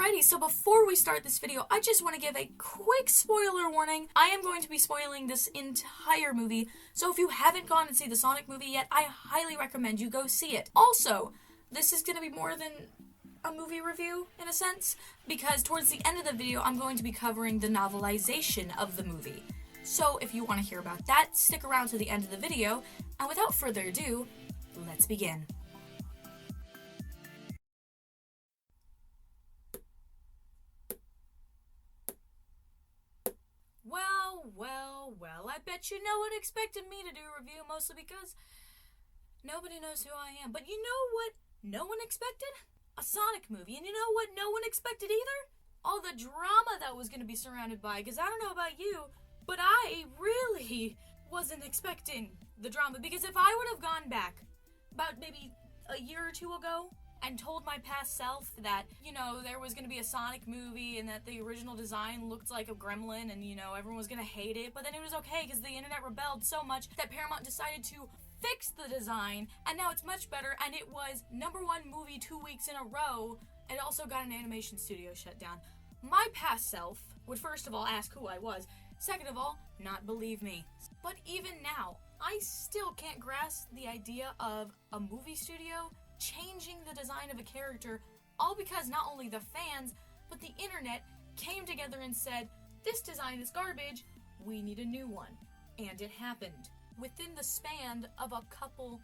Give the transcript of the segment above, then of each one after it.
Alrighty, so before we start this video, I just want to give a quick spoiler warning. I am going to be spoiling this entire movie, so if you haven't gone and seen the Sonic movie yet, I highly recommend you go see it. Also, this is going to be more than a movie review, in a sense, because towards the end of the video, I'm going to be covering the novelization of the movie. So if you want to hear about that, stick around to the end of the video, and without further ado, let's begin. Well, I bet you no one expected me to do a review, mostly because nobody knows who I am. But you know what no one expected? A Sonic movie. And you know what no one expected either? All the drama that was going to be surrounded by, because I don't know about you, but I really wasn't expecting the drama. Because if I would have gone back about maybe a year or two ago and told my past self that, there was going to be a Sonic movie and that the original design looked like a gremlin and, everyone was going to hate it, but then it was okay because the internet rebelled so much that Paramount decided to fix the design, and now it's much better, and it was #1 movie 2 weeks in a row. It also got an animation studio shut down. My past self would first of all ask who I was, second of all, not believe me. But even now, I still can't grasp the idea of a movie studio changing the design of a character, all because not only the fans, but the internet came together and said, this design is garbage, we need a new one. And it happened within the span of a couple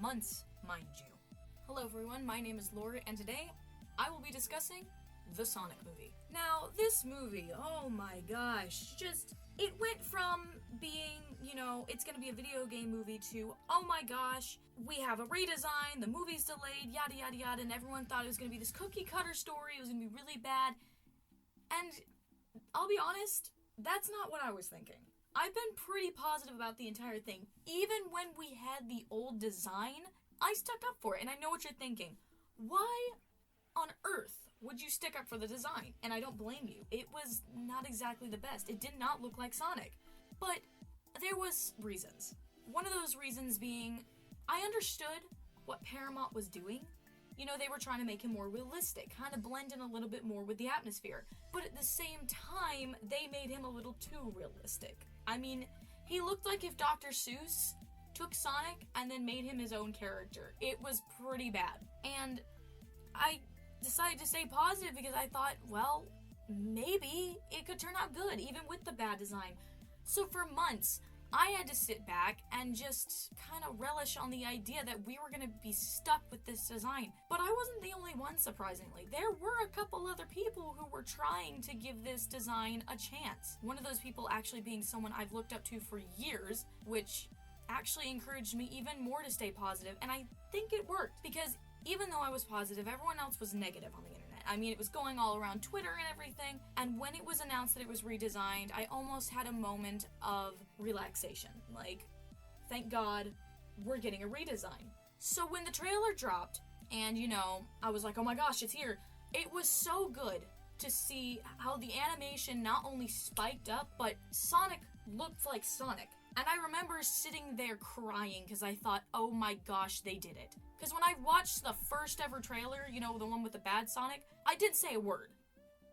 months, mind you. Hello everyone, my name is Laura, and today I will be discussing the Sonic movie. Now, this movie, oh my gosh, it went from being, it's gonna be a video game movie to, oh my gosh, we have a redesign, the movie's delayed, yada yada yada, and everyone thought it was gonna be this cookie cutter story, it was gonna be really bad. And I'll be honest, that's not what I was thinking. I've been pretty positive about the entire thing. Even when we had the old design, I stuck up for it, and I know what you're thinking. Why on earth would you stick up for the design? And I don't blame you. It was not exactly the best. It did not look like Sonic. But there was reasons. One of those reasons being, I understood what Paramount was doing. They were trying to make him more realistic, kind of blend in a little bit more with the atmosphere. But at the same time, they made him a little too realistic. I mean, he looked like if Dr. Seuss took Sonic and then made him his own character. It was pretty bad. And I decided to stay positive because I thought, well, maybe it could turn out good, even with the bad design. So for months, I had to sit back and just kind of relish on the idea that we were going to be stuck with this design. But I wasn't the only one, surprisingly. There were a couple other people who were trying to give this design a chance. One of those people actually being someone I've looked up to for years, which actually encouraged me even more to stay positive. And I think it worked, because even though I was positive, everyone else was negative on the internet. I mean, it was going all around Twitter and everything, and when it was announced that it was redesigned, I almost had a moment of relaxation. Like, thank God, we're getting a redesign. So when the trailer dropped, and I was like, oh my gosh, it's here, it was so good to see how the animation not only spiked up, but Sonic looked like Sonic. And I remember sitting there crying because I thought, oh my gosh, they did it. Because when I watched the first ever trailer, the one with the bad Sonic, I didn't say a word.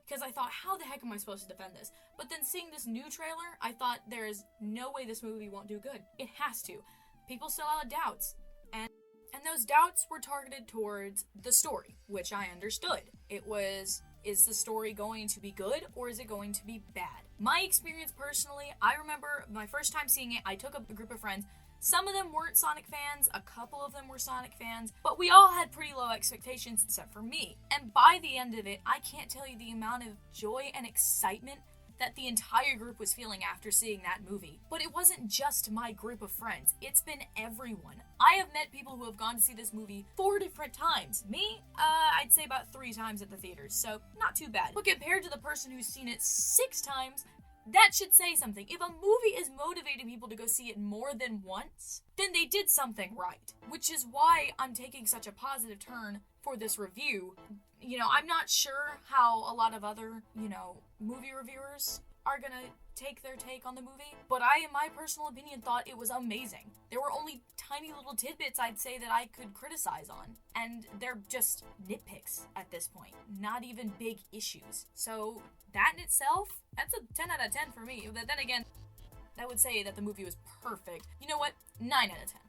Because I thought, how the heck am I supposed to defend this? But then seeing this new trailer, I thought, there is no way this movie won't do good. It has to. People still had doubts. And those doubts were targeted towards the story, which I understood. It was, is the story going to be good or is it going to be bad? My experience personally, I remember my first time seeing it, I took a group of friends. Some of them weren't Sonic fans, a couple of them were Sonic fans, but we all had pretty low expectations except for me. And by the end of it, I can't tell you the amount of joy and excitement that the entire group was feeling after seeing that movie. But it wasn't just my group of friends, it's been everyone. I have met people who have gone to see this movie 4 different times. Me, I'd say about 3 times at the theaters, so not too bad. But compared to the person who's seen it 6 times, that should say something. If a movie is motivating people to go see it more than once, then they did something right. Which is why I'm taking such a positive turn for this review. I'm not sure how a lot of other, movie reviewers are gonna take their take on the movie, but I, in my personal opinion, thought it was amazing. There were only tiny little tidbits I'd say that I could criticize on, and they're just nitpicks at this point, not even big issues. So that in itself, that's a 10 out of 10 for me. But then again, I would say that the movie was perfect. You know what? 9 out of 10.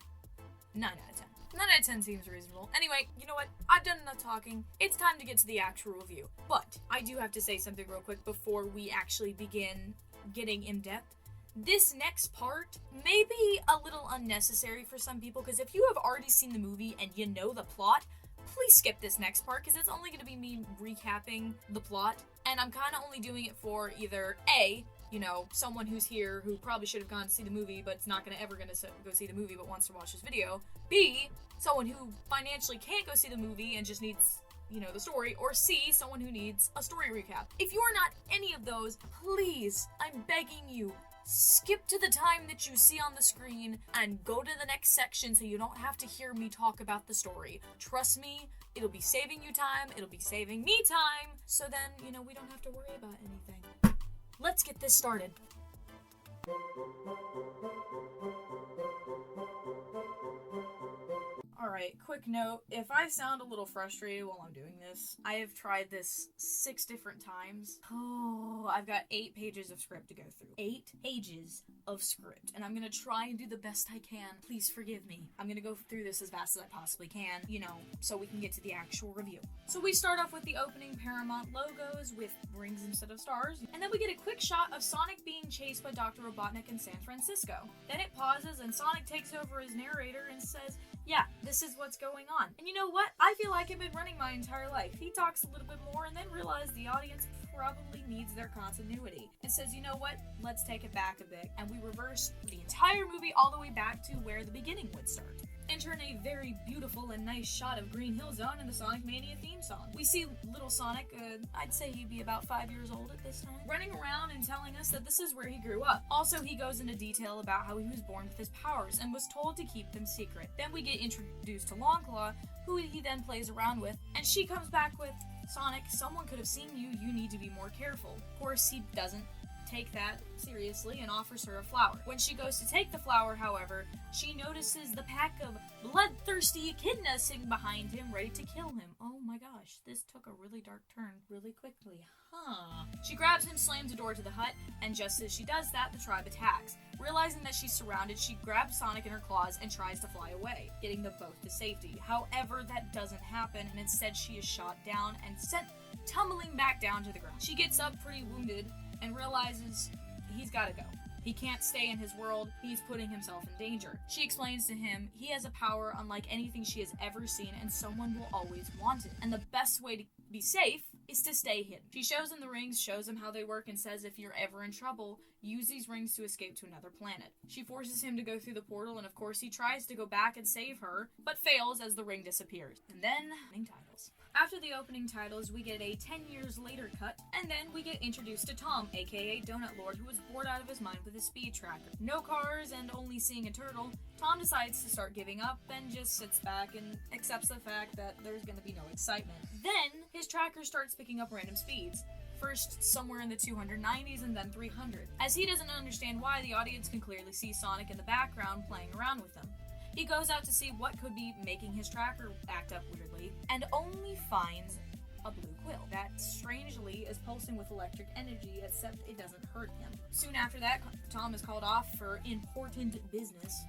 9 out of 10. 9 out of 10 seems reasonable. Anyway, you know what? I've done enough talking. It's time to get to the actual review. But I do have to say something real quick before we actually begin getting in depth. This next part may be a little unnecessary for some people, because if you have already seen the movie and you know the plot, please skip this next part, because it's only going to be me recapping the plot, and I'm kind of only doing it for either A, you know, someone who's here who probably should have gone to see the movie but's not gonna go see the movie but wants to watch this video, B, someone who financially can't go see the movie and just needs, you know, the story, or C, someone who needs a story recap. If you are not any of those, please, I'm begging you, skip to the time that you see on the screen and go to the next section so you don't have to hear me talk about the story. Trust me, it'll be saving you time, it'll be saving me time, so then, you know, we don't have to worry about anything. Let's get this started. Alright, quick note, if I sound a little frustrated while I'm doing this, I have tried this 6 different times. Oh, I've got 8 pages of script to go through. 8 pages of script, and I'm gonna try and do the best I can. Please forgive me. I'm gonna go through this as fast as I possibly can, you know, so we can get to the actual review. So we start off with the opening Paramount logos with rings instead of stars, and then we get a quick shot of Sonic being chased by Dr. Robotnik in San Francisco. Then it pauses and Sonic takes over as narrator and says, yeah, this is what's going on. And you know what? I feel like I've been running my entire life. He talks a little bit more and then realizes the audience probably needs their continuity. And says, you know what? Let's take it back a bit. And we reverse the entire movie all the way back to where the beginning would start. Entering a very beautiful and nice shot of Green Hill Zone and the Sonic Mania theme song. We see little Sonic, I'd say he'd be about 5 years old at this time, running around and telling us that this is where he grew up. Also, he goes into detail about how he was born with his powers and was told to keep them secret. Then we get introduced to Longclaw, who he then plays around with, and she comes back with, Sonic, someone could have seen you, you need to be more careful. Of course, he doesn't take that seriously and offers her a flower. When she goes to take the flower, however, she notices the pack of bloodthirsty echidnas sitting behind him, ready to kill him. Oh my gosh, this took a really dark turn really quickly, huh? She grabs him, slams the door to the hut, and just as she does that, the tribe attacks. Realizing that she's surrounded, she grabs Sonic in her claws and tries to fly away, getting them both to safety. However, that doesn't happen, and instead she is shot down and sent tumbling back down to the ground. She gets up pretty wounded and realizes he's gotta go. He can't stay in his world, he's putting himself in danger. She explains to him he has a power unlike anything she has ever seen and someone will always want it. And the best way to be safe is to stay hidden. She shows him the rings, shows him how they work, and says if you're ever in trouble, use these rings to escape to another planet. She forces him to go through the portal, and of course he tries to go back and save her, but fails as the ring disappears. And then, opening titles. After the opening titles, we get a 10 years later cut, and then we get introduced to Tom, aka Donut Lord, who was bored out of his mind with his speed tracker. No cars and only seeing a turtle, Tom decides to start giving up and just sits back and accepts the fact that there's gonna be no excitement. Then, his tracker starts picking up random speeds. First somewhere in the 290s and then 300. As he doesn't understand why, the audience can clearly see Sonic in the background playing around with them. He goes out to see what could be making his tracker act up weirdly, and only finds a blue quill that strangely is pulsing with electric energy, except it doesn't hurt him. Soon after that, Tom is called off for important business,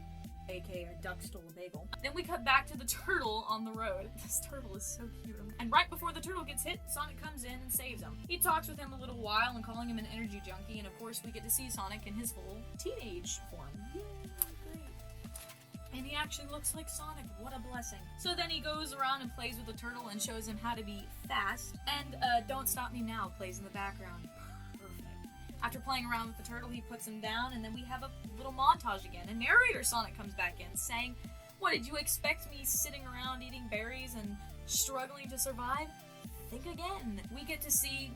aka a duck stole a bagel. Then we cut back to the turtle on the road. This turtle is so cute. And right before the turtle gets hit, Sonic comes in and saves him. He talks with him a little while and calling him an energy junkie, and of course we get to see Sonic in his full teenage form. And he actually looks like Sonic. What a blessing. So then he goes around and plays with the turtle and shows him how to be fast. And Don't Stop Me Now plays in the background. Perfect. After playing around with the turtle, he puts him down, and then we have a little montage again. And narrator Sonic comes back in saying, what, did you expect me sitting around eating berries and struggling to survive? Think again. We get to see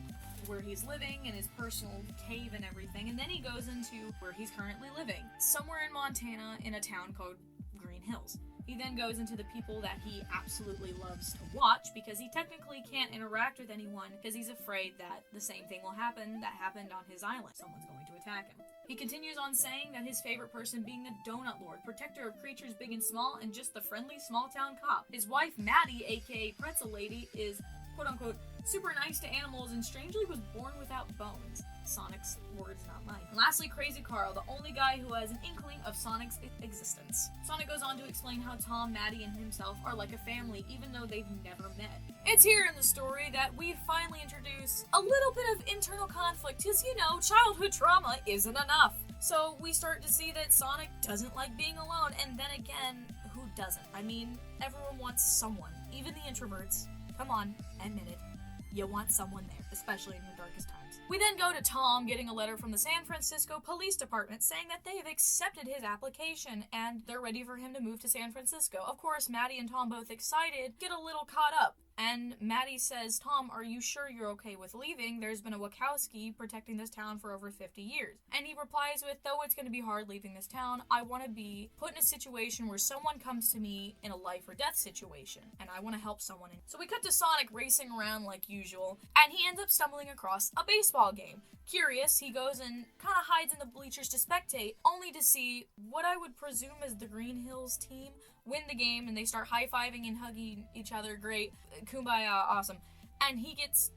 where he's living and his personal cave and everything, and then he goes into where he's currently living. Somewhere in Montana in a town called Green Hills. He then goes into the people that he absolutely loves to watch, because he technically can't interact with anyone because he's afraid that the same thing will happen that happened on his island. Someone's going to attack him. He continues on saying that his favorite person being the Donut Lord, protector of creatures big and small, and just the friendly small-town cop. His wife, Maddie, aka Pretzel Lady, is quote-unquote super nice to animals and strangely was born without bones. Sonic's words, not mine. And lastly, Crazy Carl, the only guy who has an inkling of Sonic's existence. Sonic goes on to explain how Tom, Maddie, and himself are like a family, even though they've never met. It's here in the story that we finally introduce a little bit of internal conflict, because, you know, childhood trauma isn't enough. So we start to see that Sonic doesn't like being alone, and then again, who doesn't? I mean, everyone wants someone, even the introverts. Come on, admit it. You want someone there, especially in your darkest times. We then go to Tom getting a letter from the San Francisco Police Department saying that they have accepted his application and they're ready for him to move to San Francisco. Of course, Maddie and Tom, both excited, get a little caught up. And Maddie says, Tom, are you sure you're okay with leaving? There's been a Wachowski protecting this town for over 50 years. And he replies with, though it's going to be hard leaving this town, I want to be put in a situation where someone comes to me in a life or death situation. And I want to help someone. So we cut to Sonic racing around like usual. And he ends up stumbling across a baseball game. Curious, he goes and kind of hides in the bleachers to spectate, only to see what I would presume is the Green Hills team win the game, and they start high-fiving and hugging each other. Great. Kumbaya, awesome. And he gets,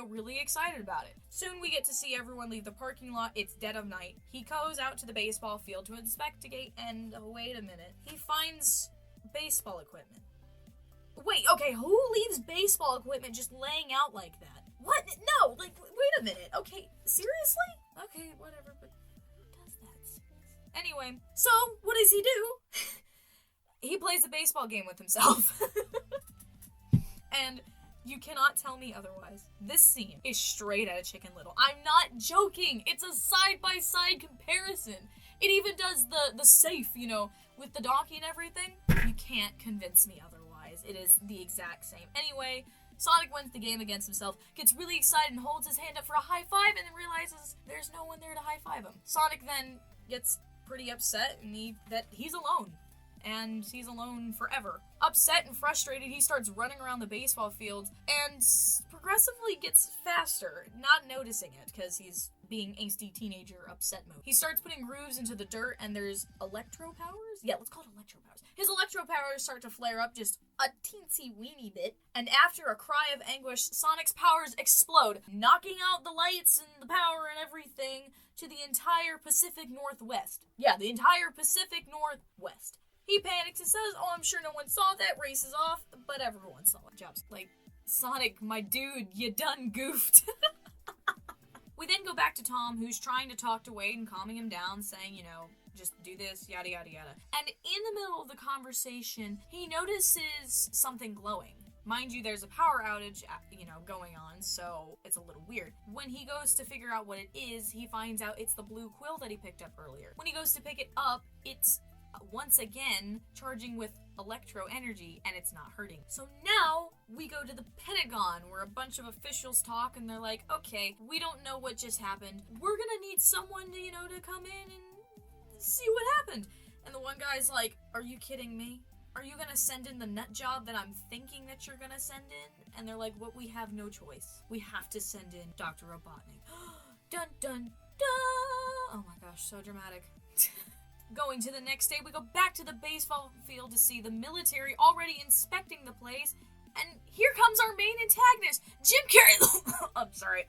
really excited about it. Soon we get to see everyone leave the parking lot. It's dead of night. He goes out to the baseball field to investigate, and wait a minute. He finds baseball equipment. Wait, okay, who leaves baseball equipment just laying out like that? What? No, wait a minute. Okay, seriously? Okay, whatever, but who does that? Seriously? Anyway, so, what does he do? He plays a baseball game with himself. And you cannot tell me otherwise. This scene is straight out of Chicken Little. I'm not joking. It's a side-by-side comparison. It even does the safe, with the donkey and everything. You can't convince me otherwise. It is the exact same. Anyway, Sonic wins the game against himself, gets really excited and holds his hand up for a high five, and then realizes there's no one there to high five him. Sonic then gets pretty upset that he's alone. And he's alone forever. Upset and frustrated, he starts running around the baseball field and progressively gets faster, not noticing it because he's being angsty teenager upset mode. He starts putting grooves into the dirt, and there's electro powers? Yeah, let's call it electro powers. His electro powers start to flare up just a teensy weeny bit, and after a cry of anguish, Sonic's powers explode, knocking out the lights and the power and everything to the entire Pacific Northwest. Yeah, the entire Pacific Northwest. He panics and says, I'm sure no one saw that, races off, but everyone saw it. Jobs. Sonic, my dude, you done goofed. We then go back to Tom, who's trying to talk to Wade and calming him down, saying, just do this, yada, yada, yada. And in the middle of the conversation, he notices something glowing. Mind you, there's a power outage, going on, so it's a little weird. When he goes to figure out what it is, he finds out it's the blue quill that he picked up earlier. When he goes to pick it up, it's once again charging with electro energy, and it's not hurting. So now we go to the Pentagon, where a bunch of officials talk, and they're like, okay, we don't know what just happened. We're gonna need someone to, to come in and see what happened. And the one guy's like, are you kidding me? Are you gonna send in the nut job that I'm thinking that you're gonna send in? And they're like, well, we have no choice. We have to send in Dr. Robotnik. Dun dun dun! Oh my gosh, so dramatic. Going to the next day, we go back to the baseball field to see the military already inspecting the place, and here comes our main antagonist, Jim Carrey. I'm sorry.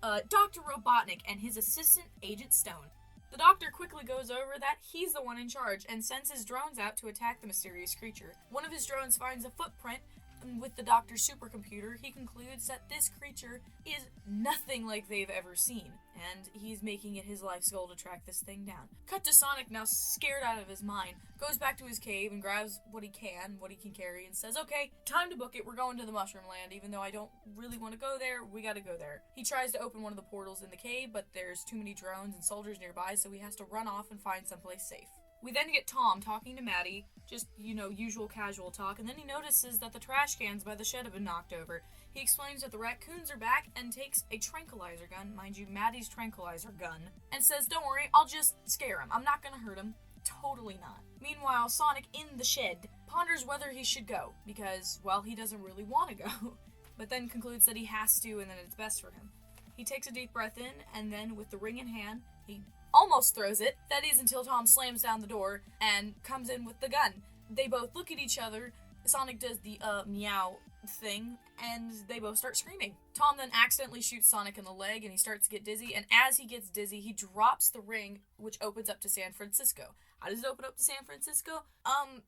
Dr. Robotnik and his assistant, Agent Stone. The doctor quickly goes over that he's the one in charge and sends his drones out to attack the mysterious creature. One of his drones finds a footprint, and with the doctor's supercomputer, he concludes that this creature is nothing like they've ever seen, and he's making it his life's goal to track this thing down. Cut to Sonic, now scared out of his mind, goes back to his cave and grabs what he can carry, and says, okay, time to book it, we're going to the Mushroom Land. Even though I don't really want to go there, we gotta go there. He tries to open one of the portals in the cave, but there's too many drones and soldiers nearby, so he has to run off and find someplace safe. We then get Tom talking to Maddie, just, usual casual talk, and then he notices that the trash cans by the shed have been knocked over. He explains that the raccoons are back and takes a tranquilizer gun, mind you, Maddie's tranquilizer gun, and says, don't worry, I'll just scare him. I'm not gonna hurt him. Totally not. Meanwhile, Sonic in the shed ponders whether he should go, because, well, he doesn't really want to go, but then concludes that he has to and that it's best for him. He takes a deep breath in, and then, with the ring in hand, he almost throws it. That is until Tom slams down the door and comes in with the gun. They both look at each other. Sonic does the, meow thing, and they both start screaming. Tom then accidentally shoots Sonic in the leg, and he starts to get dizzy, and as he gets dizzy, he drops the ring, which opens up to San Francisco. How does it open up to San Francisco?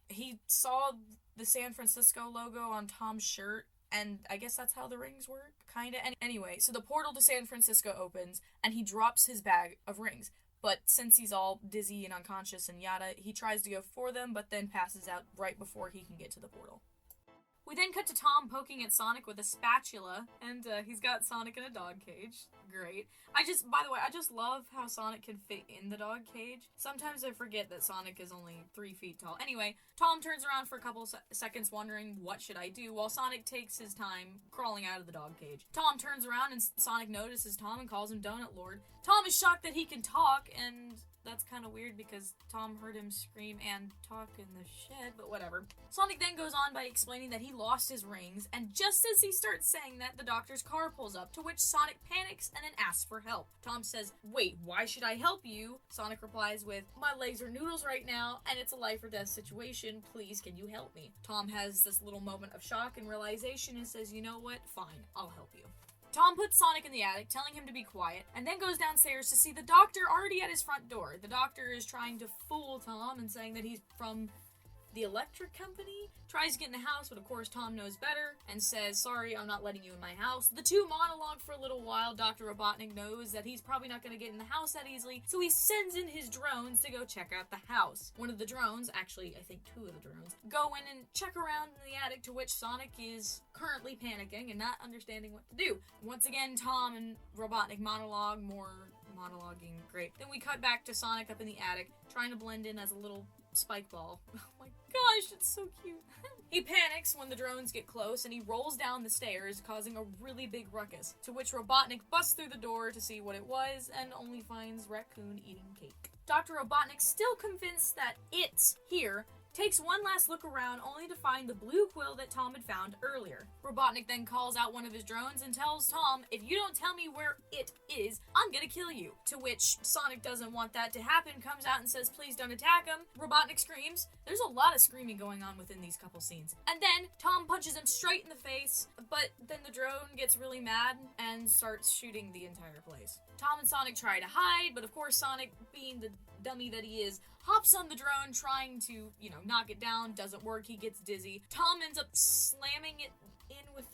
He saw the San Francisco logo on Tom's shirt, and I guess that's how the rings work, kinda. Anyway, so the portal to San Francisco opens, and he drops his bag of rings. But since he's all dizzy and unconscious and yada, he tries to go for them, but then passes out right before he can get to the portal. We then cut to Tom poking at Sonic with a spatula, and he's got Sonic in a dog cage. Great. By the way, I just love how Sonic can fit in the dog cage. Sometimes I forget that Sonic is only 3 feet tall. Anyway, Tom turns around for a couple seconds wondering, what should I do, while Sonic takes his time crawling out of the dog cage. Tom turns around and Sonic notices Tom and calls him Donut Lord. Tom is shocked that he can talk, and that's kind of weird because Tom heard him scream and talk in the shed, but whatever. Sonic then goes on by explaining that he lost his rings, and just as he starts saying that, the doctor's car pulls up, to which Sonic panics and then asks for help. Tom says, "Wait, why should I help you?" Sonic replies with, "My legs are noodles right now, and it's a life or death situation. Please, can you help me?" Tom has this little moment of shock and realization and says, "You know what? Fine, I'll help you." Tom puts Sonic in the attic, telling him to be quiet, and then goes downstairs to see the doctor already at his front door. The doctor is trying to fool Tom and saying that he's from the electric company, tries to get in the house, but of course Tom knows better and says, "Sorry, I'm not letting you in my house." The two monologue for a little while. Dr. Robotnik knows that he's probably not going to get in the house that easily, so he sends in his drones to go check out the house. One of the drones, actually I think 2 of the drones, go in and check around in the attic, to which Sonic is currently panicking and not understanding what to do. Once again, Tom and Robotnik monologue, more monologuing, great. Then we cut back to Sonic up in the attic, trying to blend in as a little spike ball. Oh my gosh, it's so cute. He panics when the drones get close, and he rolls down the stairs, causing a really big ruckus, to which Robotnik busts through the door to see what it was, and only finds Raccoon eating cake. Dr. Robotnik, still convinced that it's here, takes one last look around, only to find the blue quill that Tom had found earlier. Robotnik then calls out one of his drones and tells Tom, "If you don't tell me where it is, I'm gonna kill you." To which Sonic doesn't want that to happen, comes out and says, "Please don't attack him." Robotnik screams. There's a lot of screaming going on within these couple scenes. And then Tom punches him straight in the face, but then the drone gets really mad and starts shooting the entire place. Tom and Sonic try to hide, but of course Sonic, being the dummy that he is, hops on the drone trying to, knock it down. Doesn't work. He gets dizzy. Tom ends up slamming it in with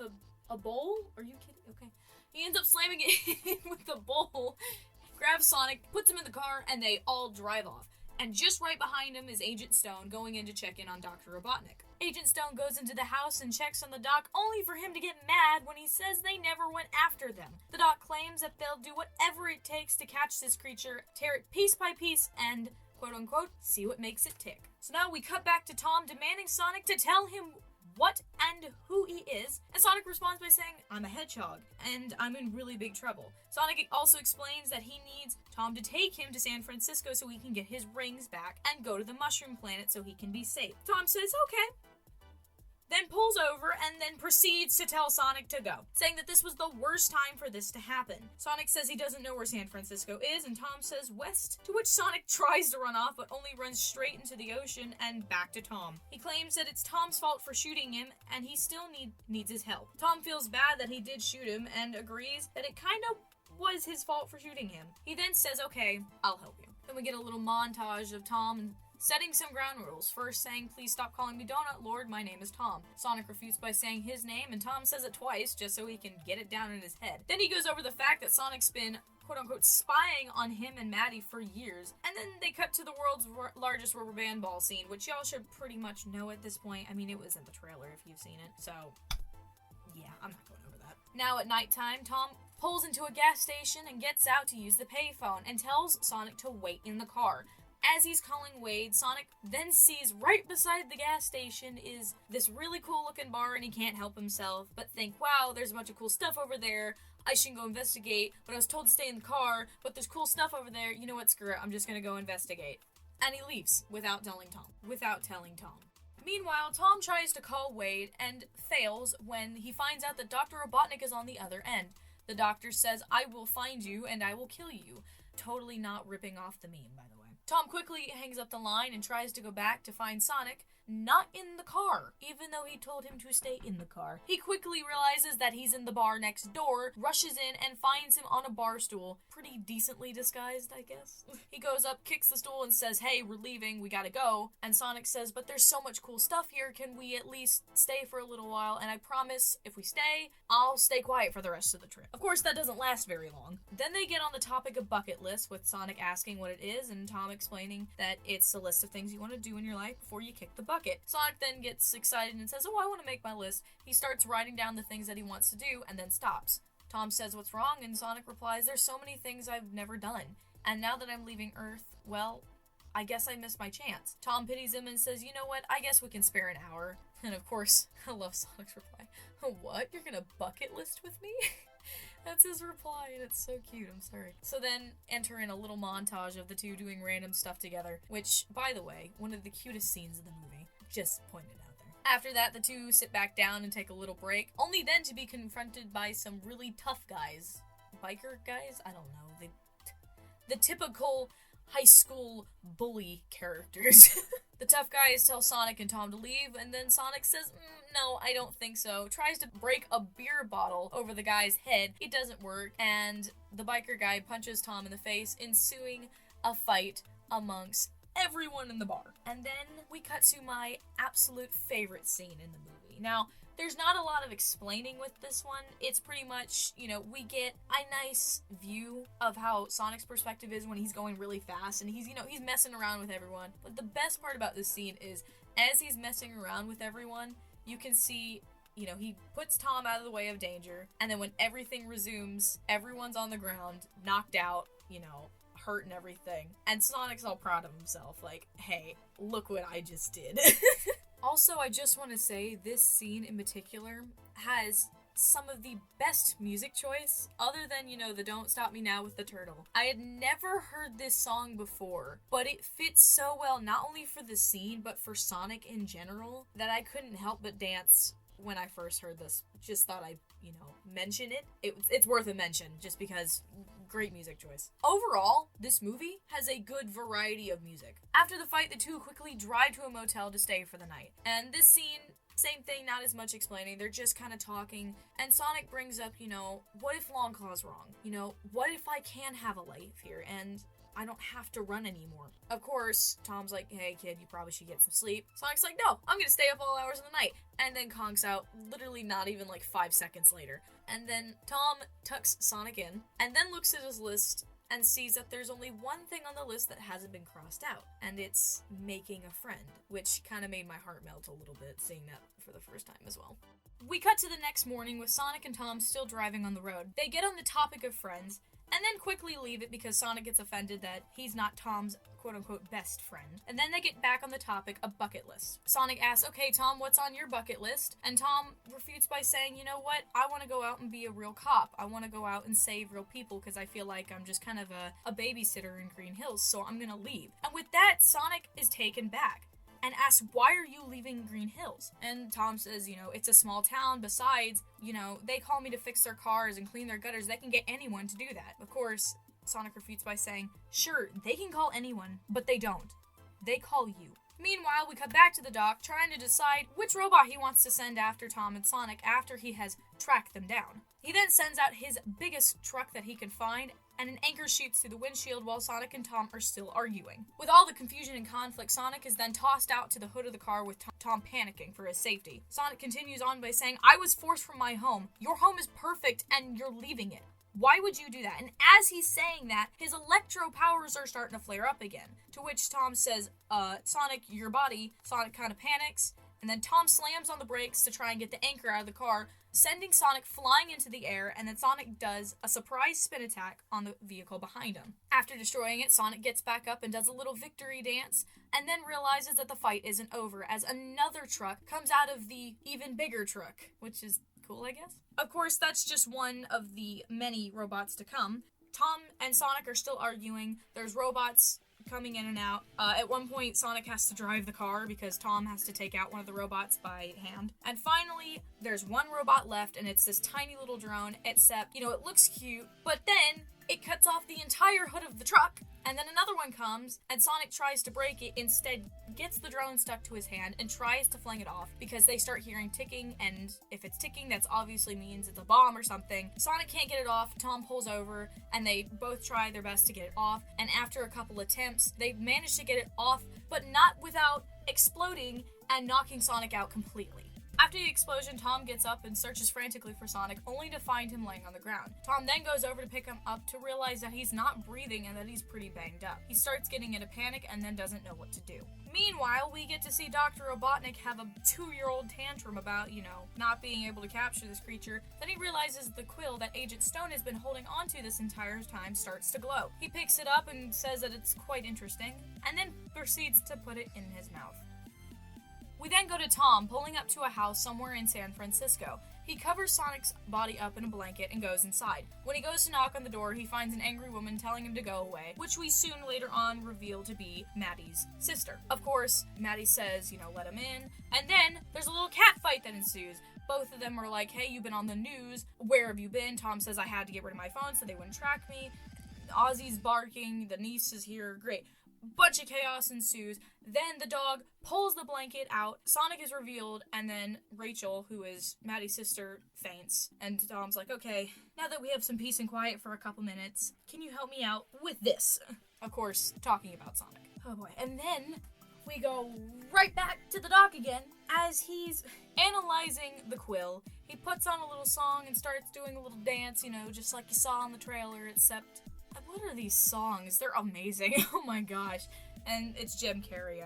a bowl? Are you kidding? Okay. He ends up slamming it in with the bowl, grabs Sonic, puts him in the car, and they all drive off. And just right behind him is Agent Stone going in to check in on Dr. Robotnik. Agent Stone goes into the house and checks on the doc, only for him to get mad when he says they never went after them. The doc claims that they'll do whatever it takes to catch this creature, tear it piece by piece, and quote-unquote, see what makes it tick. So now we cut back to Tom demanding Sonic to tell him what and who he is, and Sonic responds by saying, "I'm a hedgehog, and I'm in really big trouble." Sonic also explains that he needs Tom to take him to San Francisco so he can get his rings back and go to the Mushroom Planet so he can be safe. Tom says, "Okay," then pulls over and then proceeds to tell Sonic to go, saying that this was the worst time for this to happen. Sonic says he doesn't know where San Francisco is, and Tom says west, to which Sonic tries to run off but only runs straight into the ocean and back to Tom. He claims that it's Tom's fault for shooting him, and he still needs his help. Tom feels bad that he did shoot him and agrees that it kind of was his fault for shooting him. He then says, "Okay, I'll help you." Then we get a little montage of Tom setting some ground rules, first saying, "Please stop calling me Donut Lord, my name is Tom." Sonic refutes by saying his name, and Tom says it twice, just so he can get it down in his head. Then he goes over the fact that Sonic's been, quote-unquote, spying on him and Maddie for years, and then they cut to the world's largest rubber band ball scene, which y'all should pretty much know at this point. I mean, it was in the trailer if you've seen it, so yeah, I'm not going over that. Now at nighttime, Tom pulls into a gas station and gets out to use the payphone and tells Sonic to wait in the car. As he's calling Wade, Sonic then sees right beside the gas station is this really cool looking bar, and he can't help himself but think, "Wow, there's a bunch of cool stuff over there. I shouldn't go investigate, but I was told to stay in the car, but there's cool stuff over there. You know what, screw it, I'm just gonna go investigate." And he leaves without telling Tom. Meanwhile, Tom tries to call Wade and fails when he finds out that Dr. Robotnik is on the other end. The doctor says, "I will find you and I will kill you." Totally not ripping off the meme, by the way. Tom quickly hangs up the line and tries to go back to find Sonic, not in the car, even though he told him to stay in the car. He quickly realizes that he's in the bar next door, rushes in, and finds him on a bar stool. Pretty decently disguised, I guess. He goes up, kicks the stool, and says, "Hey, we're leaving, we gotta go." And Sonic says, "But there's so much cool stuff here, can we at least stay for a little while? And I promise, if we stay, I'll stay quiet for the rest of the trip." Of course, that doesn't last very long. Then they get on the topic of bucket lists, with Sonic asking what it is, and Tom explaining that it's a list of things you want to do in your life before you kick the bucket. Sonic then gets excited and says, "Oh, I want to make my list." He starts writing down the things that he wants to do and then stops. Tom says, "What's wrong?" And Sonic replies, "There's so many things I've never done. And now that I'm leaving Earth, well, I guess I missed my chance." Tom pities him and says, "You know what? I guess we can spare an hour." And of course, I love Sonic's reply. "What? You're gonna bucket list with me?" That's his reply, and it's so cute, I'm sorry. So then, enter in a little montage of the two doing random stuff together, which, by the way, one of the cutest scenes of the movie. Just pointed out there. After that, the two sit back down and take a little break, only then to be confronted by some really tough guys. Biker guys? I don't know. The typical high school bully characters. The tough guys tell Sonic and Tom to leave, and then Sonic says, "No, I don't think so." Tries to break a beer bottle over the guy's head. It doesn't work, and the biker guy punches Tom in the face, ensuing a fight amongst everyone in the bar. And then we cut to my absolute favorite scene in the movie. Now, there's not a lot of explaining with this one. It's pretty much, we get a nice view of how Sonic's perspective is when he's going really fast, and he's messing around with everyone. But the best part about this scene is, as he's messing around with everyone, you can see, he puts Tom out of the way of danger, and then when everything resumes, everyone's on the ground, knocked out, hurt and everything. And Sonic's all proud of himself, like, "Hey, look what I just did." Also, I just want to say, this scene in particular has some of the best music choice, other than, the "Don't Stop Me Now" with the turtle. I had never heard this song before, but it fits so well, not only for the scene, but for Sonic in general, that I couldn't help but dance when I first heard this. Just thought I'd, mention it. It's worth a mention, just because great music choice. Overall, this movie has a good variety of music. After the fight, the two quickly drive to a motel to stay for the night. And this scene, same thing, not as much explaining. They're just kind of talking. And Sonic brings up, what if Longclaw's wrong? What if I can have a life here and I don't have to run anymore? Of course, Tom's like, "Hey kid, you probably should get some sleep." Sonic's like, "No, I'm gonna stay up all hours of the night." And then conks out, literally not even 5 seconds later. And then Tom tucks Sonic in, and then looks at his list and sees that there's only one thing on the list that hasn't been crossed out, and it's making a friend, which kind of made my heart melt a little bit, seeing that for the first time as well. We cut to the next morning with Sonic and Tom still driving on the road. They get on the topic of friends, and then quickly leave it because Sonic gets offended that he's not Tom's quote-unquote best friend. And then they get back on the topic of bucket lists. Sonic asks, "Okay, Tom, what's on your bucket list?" And Tom refutes by saying, "You know what? I want to go out and be a real cop. I want to go out and save real people because I feel like I'm just kind of a babysitter in Green Hills, so I'm gonna leave." And with that, Sonic is taken back and asks, "Why are you leaving Green Hills?" And Tom says, "It's a small town. Besides, they call me to fix their cars and clean their gutters. They can get anyone to do that." Of course, Sonic refutes by saying, "Sure, they can call anyone, but they don't. They call you." Meanwhile, we cut back to the doc, trying to decide which robot he wants to send after Tom and Sonic after he has tracked them down. He then sends out his biggest truck that he can find, and an anchor shoots through the windshield while Sonic and Tom are still arguing. With all the confusion and conflict, Sonic is then tossed out to the hood of the car with Tom panicking for his safety. Sonic continues on by saying, "I was forced from my home. Your home is perfect, and you're leaving it. Why would you do that?" And as he's saying that, his electro powers are starting to flare up again. To which Tom says, "Sonic, your body." Sonic kind of panics, and then Tom slams on the brakes to try and get the anchor out of the car, sending Sonic flying into the air, and then Sonic does a surprise spin attack on the vehicle behind him. After destroying it, Sonic gets back up and does a little victory dance, and then realizes that the fight isn't over, as another truck comes out of the even bigger truck, which is cool, I guess. Of course, that's just one of the many robots to come. Tom and Sonic are still arguing. There's robots coming in and out. At one point, Sonic has to drive the car because Tom has to take out one of the robots by hand. And finally, there's one robot left, and it's this tiny little drone, except, it looks cute, but then it cuts off the entire hood of the truck, and then another one comes, and Sonic tries to break it, instead gets the drone stuck to his hand, and tries to fling it off, because they start hearing ticking, and if it's ticking, that obviously means it's a bomb or something. Sonic can't get it off, Tom pulls over, and they both try their best to get it off, and after a couple attempts, they manage to get it off, but not without exploding and knocking Sonic out completely. After the explosion, Tom gets up and searches frantically for Sonic, only to find him laying on the ground. Tom then goes over to pick him up to realize that he's not breathing and that he's pretty banged up. He starts getting in a panic and then doesn't know what to do. Meanwhile, we get to see Dr. Robotnik have a 2-year-old tantrum about, not being able to capture this creature. Then he realizes the quill that Agent Stone has been holding onto this entire time starts to glow. He picks it up and says that it's quite interesting, and then proceeds to put it in his mouth. We then go to Tom pulling up to a house somewhere in San Francisco. He covers Sonic's body up in a blanket and goes inside. When he goes to knock on the door, he finds an angry woman telling him to go away, which we soon later on reveal to be Maddie's sister. Of course, Maddie says, let him in, and then there's a little cat fight that ensues. Both of them are like, hey, you've been on the news, where have you been? Tom says, I had to get rid of my phone so they wouldn't track me. Ozzy's barking, the niece is here, great. Bunch of chaos ensues. Then the dog pulls the blanket out, Sonic is revealed, and then Rachel, who is Maddie's sister, faints. And Tom's like, okay, now that we have some peace and quiet for a couple minutes, can you help me out with this? Of course, talking about Sonic. Oh boy. And then we go right back to the doc again. As he's analyzing the quill, he puts on a little song and starts doing a little dance, just like you saw in the trailer, except... what are these songs? They're amazing. Oh my gosh. And it's Jim Carrey.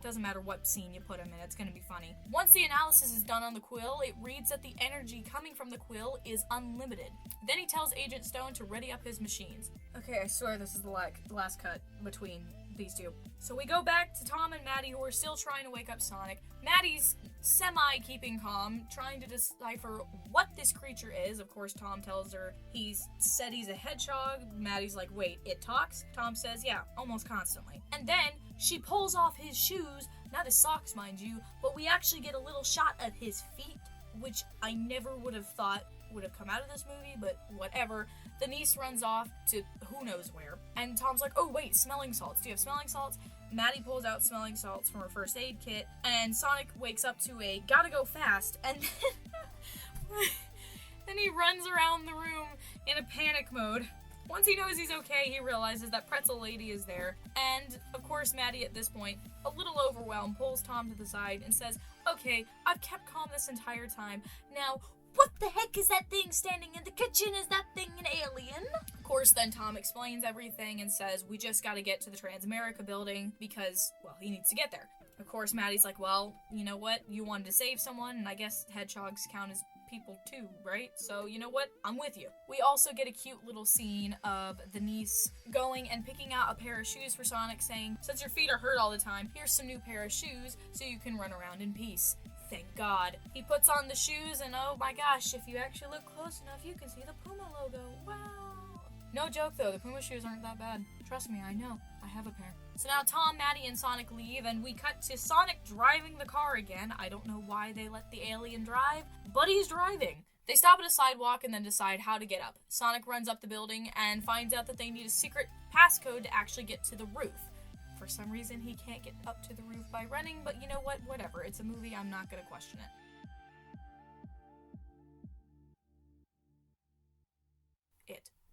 Doesn't matter what scene you put him in, it's gonna be funny. Once the analysis is done on the quill, it reads that the energy coming from the quill is unlimited. Then he tells Agent Stone to ready up his machines. Okay, I swear this is the last cut between these two. So we go back to Tom and Maddie, who are still trying to wake up Sonic. Maddie's semi-keeping calm, trying to decipher what this creature is. Of course, Tom tells her he said he's a hedgehog. Maddie's like, wait, it talks? Tom says, yeah, almost constantly. And then she pulls off his shoes, not his socks, mind you, but we actually get a little shot of his feet, which I never would have thought would have come out of this movie, but whatever. The niece runs off to who knows where, and Tom's like, oh wait, smelling salts. Do you have smelling salts? Maddie pulls out smelling salts from her first aid kit, and Sonic wakes up to a gotta go fast, and then he runs around the room in a panic mode. Once he knows he's okay, he realizes that Pretzel Lady is there, and of course Maddie at this point, a little overwhelmed, pulls Tom to the side and says, okay, I've kept calm this entire time. Now, what the heck is that thing standing in the kitchen? Is that thing an alien? Of course, then Tom explains everything and says, we just gotta get to the Transamerica building because, well, he needs to get there. Of course, Maddie's like, well, you know what? You wanted to save someone, and I guess hedgehogs count as people too, right? So, you know what? I'm with you. We also get a cute little scene of the niece going and picking out a pair of shoes for Sonic, saying, since your feet are hurt all the time, here's some new pair of shoes so you can run around in peace. Thank God. He puts on the shoes, and oh my gosh, if you actually look close enough, you can see the Puma logo. Wow. No joke though, the Puma shoes aren't that bad. Trust me, I know. I have a pair. So now Tom, Maddie, and Sonic leave, and we cut to Sonic driving the car again. I don't know why they let the alien drive, but he's driving. They stop at a sidewalk and then decide how to get up. Sonic runs up the building and finds out that they need a secret passcode to actually get to the roof. For some reason, he can't get up to the roof by running, but you know what? Whatever. It's a movie. I'm not gonna question it.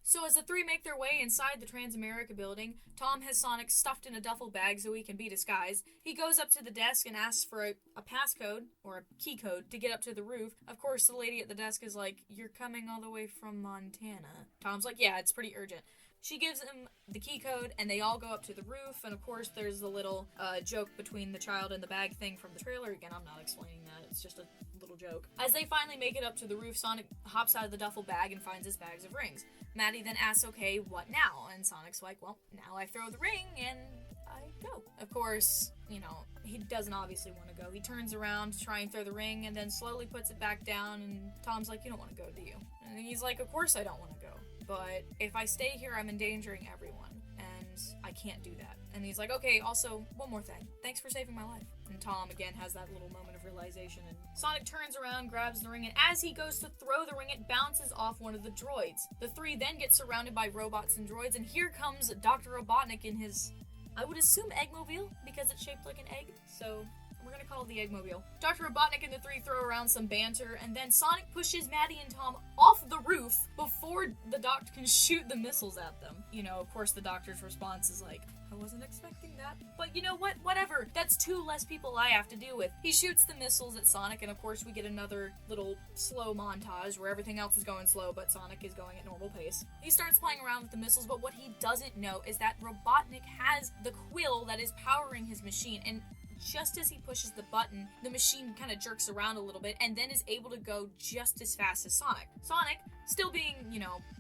So as the three make their way inside the Transamerica building, Tom has Sonic stuffed in a duffel bag so he can be disguised. He goes up to the desk and asks for a passcode, or a key code, to get up to the roof. Of course, the lady at the desk is like, you're coming all the way from Montana. Tom's like, yeah, it's pretty urgent. She gives him the key code, and they all go up to the roof, and of course there's the little joke between the child and the bag thing from the trailer. Again, I'm not explaining that, it's just a little joke. As they finally make it up to the roof, Sonic hops out of the duffel bag and finds his bags of rings. Maddie then asks, okay, what now? And Sonic's like, well, now I throw the ring, and I go. Of course, he doesn't obviously want to go. He turns around to try and throw the ring, and then slowly puts it back down, and Tom's like, you don't want to go, do you? And he's like, of course I don't want to go. But if I stay here, I'm endangering everyone. And times. I can't do that. And he's like, okay, also, one more thing. Thanks for saving my life. And Tom, again, has that little moment of realization. And Sonic turns around, grabs the ring, and as he goes to throw the ring, it bounces off one of the droids. The three then get surrounded by robots and droids, and here comes Dr. Robotnik in his, I would assume, Eggmobile, because it's shaped like an egg. So we're gonna call it the Eggmobile. Dr. Robotnik and the three throw around some banter, and then Sonic pushes Maddie and Tom off the roof before the doctor can shoot the missiles at them. You know, of course, the doctor's response is like, I wasn't expecting that. But you know what? Whatever. That's two less people I have to deal with. He shoots the missiles at Sonic, and of course we get another little slow montage where everything else is going slow, but Sonic is going at normal pace. He starts playing around with the missiles, but what he doesn't know is that Robotnik has the quill that is powering his machine, and just as he pushes the button, the machine kind of jerks around a little bit and then is able to go just as fast as Sonic. Sonic, still being,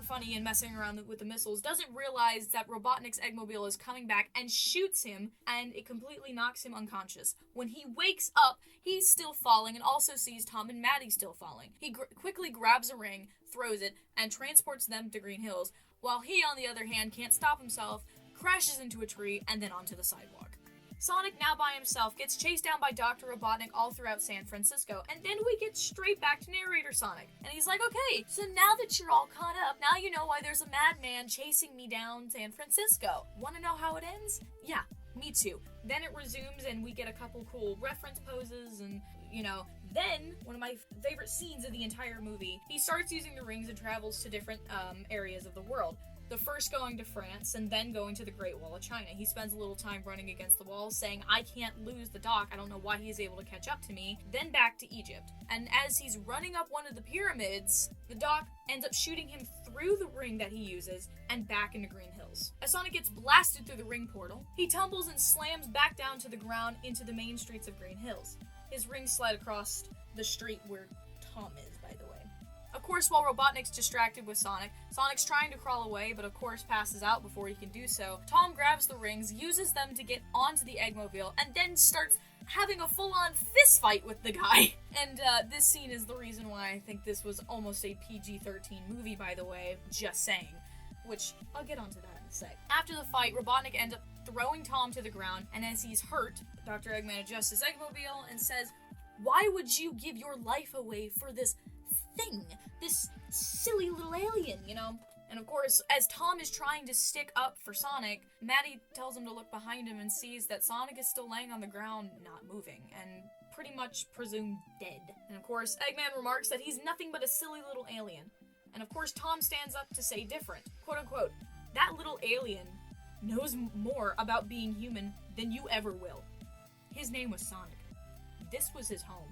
funny and messing around with the missiles, doesn't realize that Robotnik's Eggmobile is coming back and shoots him, and it completely knocks him unconscious. When he wakes up, he's still falling and also sees Tom and Maddie still falling. He quickly grabs a ring, throws it, and transports them to Green Hills, while he, on the other hand, can't stop himself, crashes into a tree, and then onto the sidewalk. Sonic, now by himself, gets chased down by Dr. Robotnik all throughout San Francisco, and then we get straight back to narrator Sonic. And he's like, okay, so now that you're all caught up, now you know why there's a madman chasing me down San Francisco. Wanna know how it ends? Yeah, me too. Then it resumes, and we get a couple cool reference poses, and, then, one of my favorite scenes of the entire movie, he starts using the rings and travels to different areas of the world. The first going to France, and then going to the Great Wall of China. He spends a little time running against the wall, saying, I can't lose the doc, I don't know why he's able to catch up to me. Then back to Egypt. And as he's running up one of the pyramids, the doc ends up shooting him through the ring that he uses, and back into Green Hills. As Sonic gets blasted through the ring portal, he tumbles and slams back down to the ground into the main streets of Green Hills. His rings slide across the street where Tom is, by the way. Of course, while Robotnik's distracted with Sonic, Sonic's trying to crawl away, but of course passes out before he can do so. Tom grabs the rings, uses them to get onto the Eggmobile, and then starts having a full-on fist fight with the guy. And this scene is the reason why I think this was almost a PG-13 movie, by the way, just saying. Which, I'll get onto that in a sec. After the fight, Robotnik ends up throwing Tom to the ground, and as he's hurt, Dr. Eggman adjusts his Eggmobile and says, why would you give your life away for this thing, this silly little alien, And of course, as Tom is trying to stick up for Sonic, Maddie tells him to look behind him and sees that Sonic is still laying on the ground, not moving, and pretty much presumed dead. And of course, Eggman remarks that he's nothing but a silly little alien. And of course, Tom stands up to say different. Quote unquote, that little alien knows more about being human than you ever will. His name was Sonic. This was his home.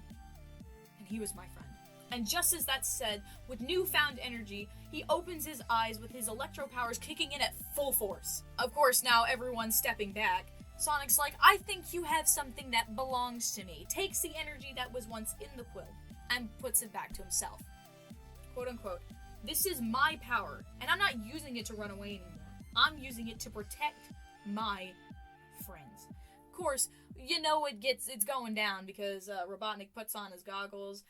And he was my friend. And just as that's said, with newfound energy, he opens his eyes with his electro powers kicking in at full force. Of course, now everyone's stepping back. Sonic's like, I think you have something that belongs to me. Takes the energy that was once in the quill and puts it back to himself. Quote unquote, this is my power, and I'm not using it to run away anymore. I'm using it to protect my friends. Of course, it's going down because Robotnik puts on his goggles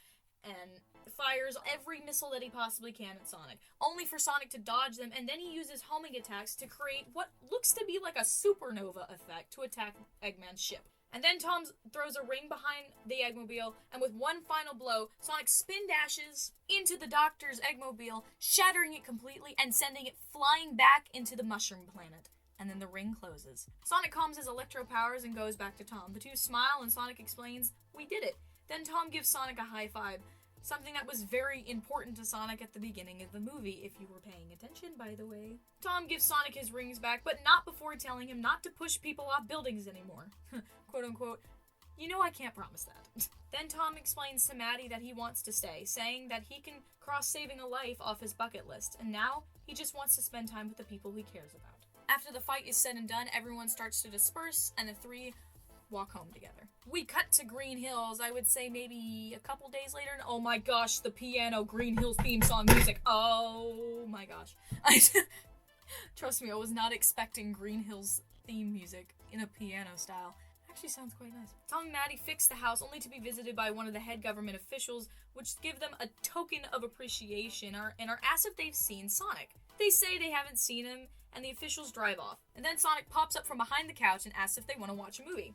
and fires every missile that he possibly can at Sonic, only for Sonic to dodge them, and then he uses homing attacks to create what looks to be like a supernova effect to attack Eggman's ship. And then Tom throws a ring behind the Eggmobile, and with one final blow, Sonic spin dashes into the Doctor's Eggmobile, shattering it completely and sending it flying back into the Mushroom Planet. And then the ring closes. Sonic calms his electro powers and goes back to Tom. The two smile, and Sonic explains, we did it. Then Tom gives Sonic a high five, something that was very important to Sonic at the beginning of the movie, if you were paying attention, by the way. Tom gives Sonic his rings back, but not before telling him not to push people off buildings anymore. Quote unquote, I can't promise that. Then Tom explains to Maddie that he wants to stay, saying that he can cross saving a life off his bucket list, and now he just wants to spend time with the people he cares about. After the fight is said and done, everyone starts to disperse, and the three walk home together. We cut to Green Hills, I would say maybe a couple days later. Oh my gosh, the piano Green Hills theme song music. Oh my gosh. Trust me, I was not expecting Green Hills theme music in a piano style. Actually sounds quite nice. Tom and Maddie fix the house only to be visited by one of the head government officials, which give them a token of appreciation and are asked if they've seen Sonic. They say they haven't seen him, and the officials drive off. And then Sonic pops up from behind the couch and asks if they want to watch a movie.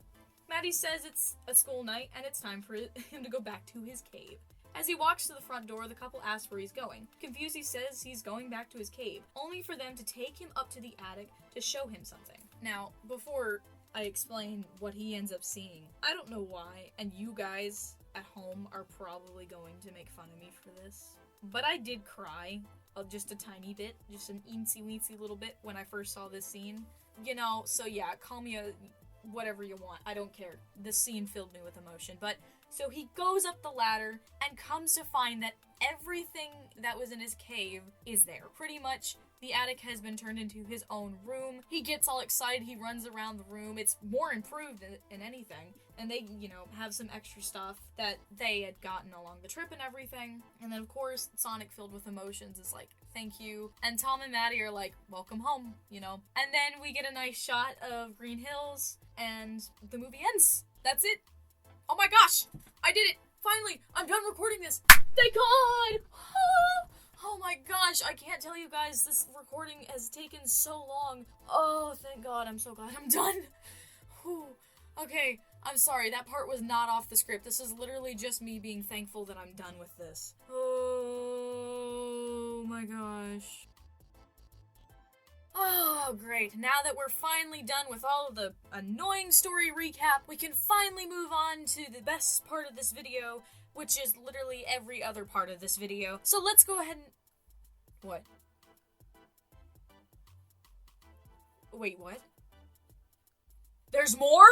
Maddie says it's a school night, and it's time for him to go back to his cave. As he walks to the front door, the couple asks where he's going. Confused, he says he's going back to his cave, only for them to take him up to the attic to show him something. Now, before I explain what he ends up seeing, I don't know why, and you guys at home are probably going to make fun of me for this, but I did cry just a tiny bit, just an eensy-weensy little bit when I first saw this scene. You know, so yeah, call me a whatever you want, I don't care. This scene filled me with emotion, but so he goes up the ladder and comes to find that everything that was in his cave is there. Pretty much, the attic has been turned into his own room. He gets all excited, he runs around the room. It's more improved than anything. And they, you know, have some extra stuff that they had gotten along the trip and everything. And then, of course, Sonic, filled with emotions, is like, thank you. And Tom and Maddie are like, welcome home, you know. And then we get a nice shot of Green Hills, and the movie ends. That's it. Oh my gosh! I did it! Finally! I'm done recording this! Thank God! Oh my gosh, I can't tell you guys, this recording has taken so long. Oh, thank God, I'm so glad I'm done. Whew. Okay, I'm sorry, that part was not off the script. This is literally just me being thankful that I'm done with this. Oh my gosh. Oh, great. Now that we're finally done with all of the annoying story recap, we can finally move on to the best part of this video, which is literally every other part of this video. So let's go ahead and... What? Wait, what? There's more?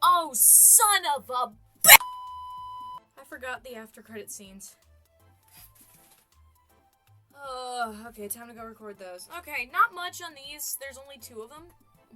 Oh, son of a b****! I forgot the after credit scenes. Okay, time to go record those. Okay, not much on these. There's only 2 of them.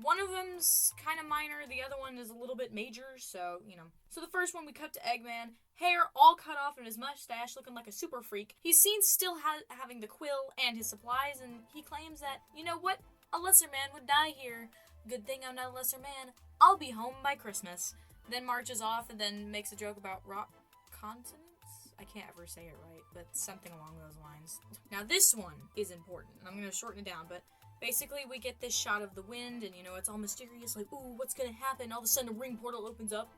One of them's kind of minor, the other one is a little bit major, so, you know. So the first one, we cut to Eggman, hair all cut off and his mustache looking like a super freak. He's seen still having the quill and his supplies, and he claims that, you know what, a lesser man would die here. Good thing I'm not a lesser man. I'll be home by Christmas. Then marches off and then makes a joke about rock continents? I can't ever say it right, but something along those lines. Now this one is important. I'm going to shorten it down, but basically we get this shot of the wind, and, you know, it's all mysterious, like, ooh, what's going to happen? All of a sudden a ring portal opens up,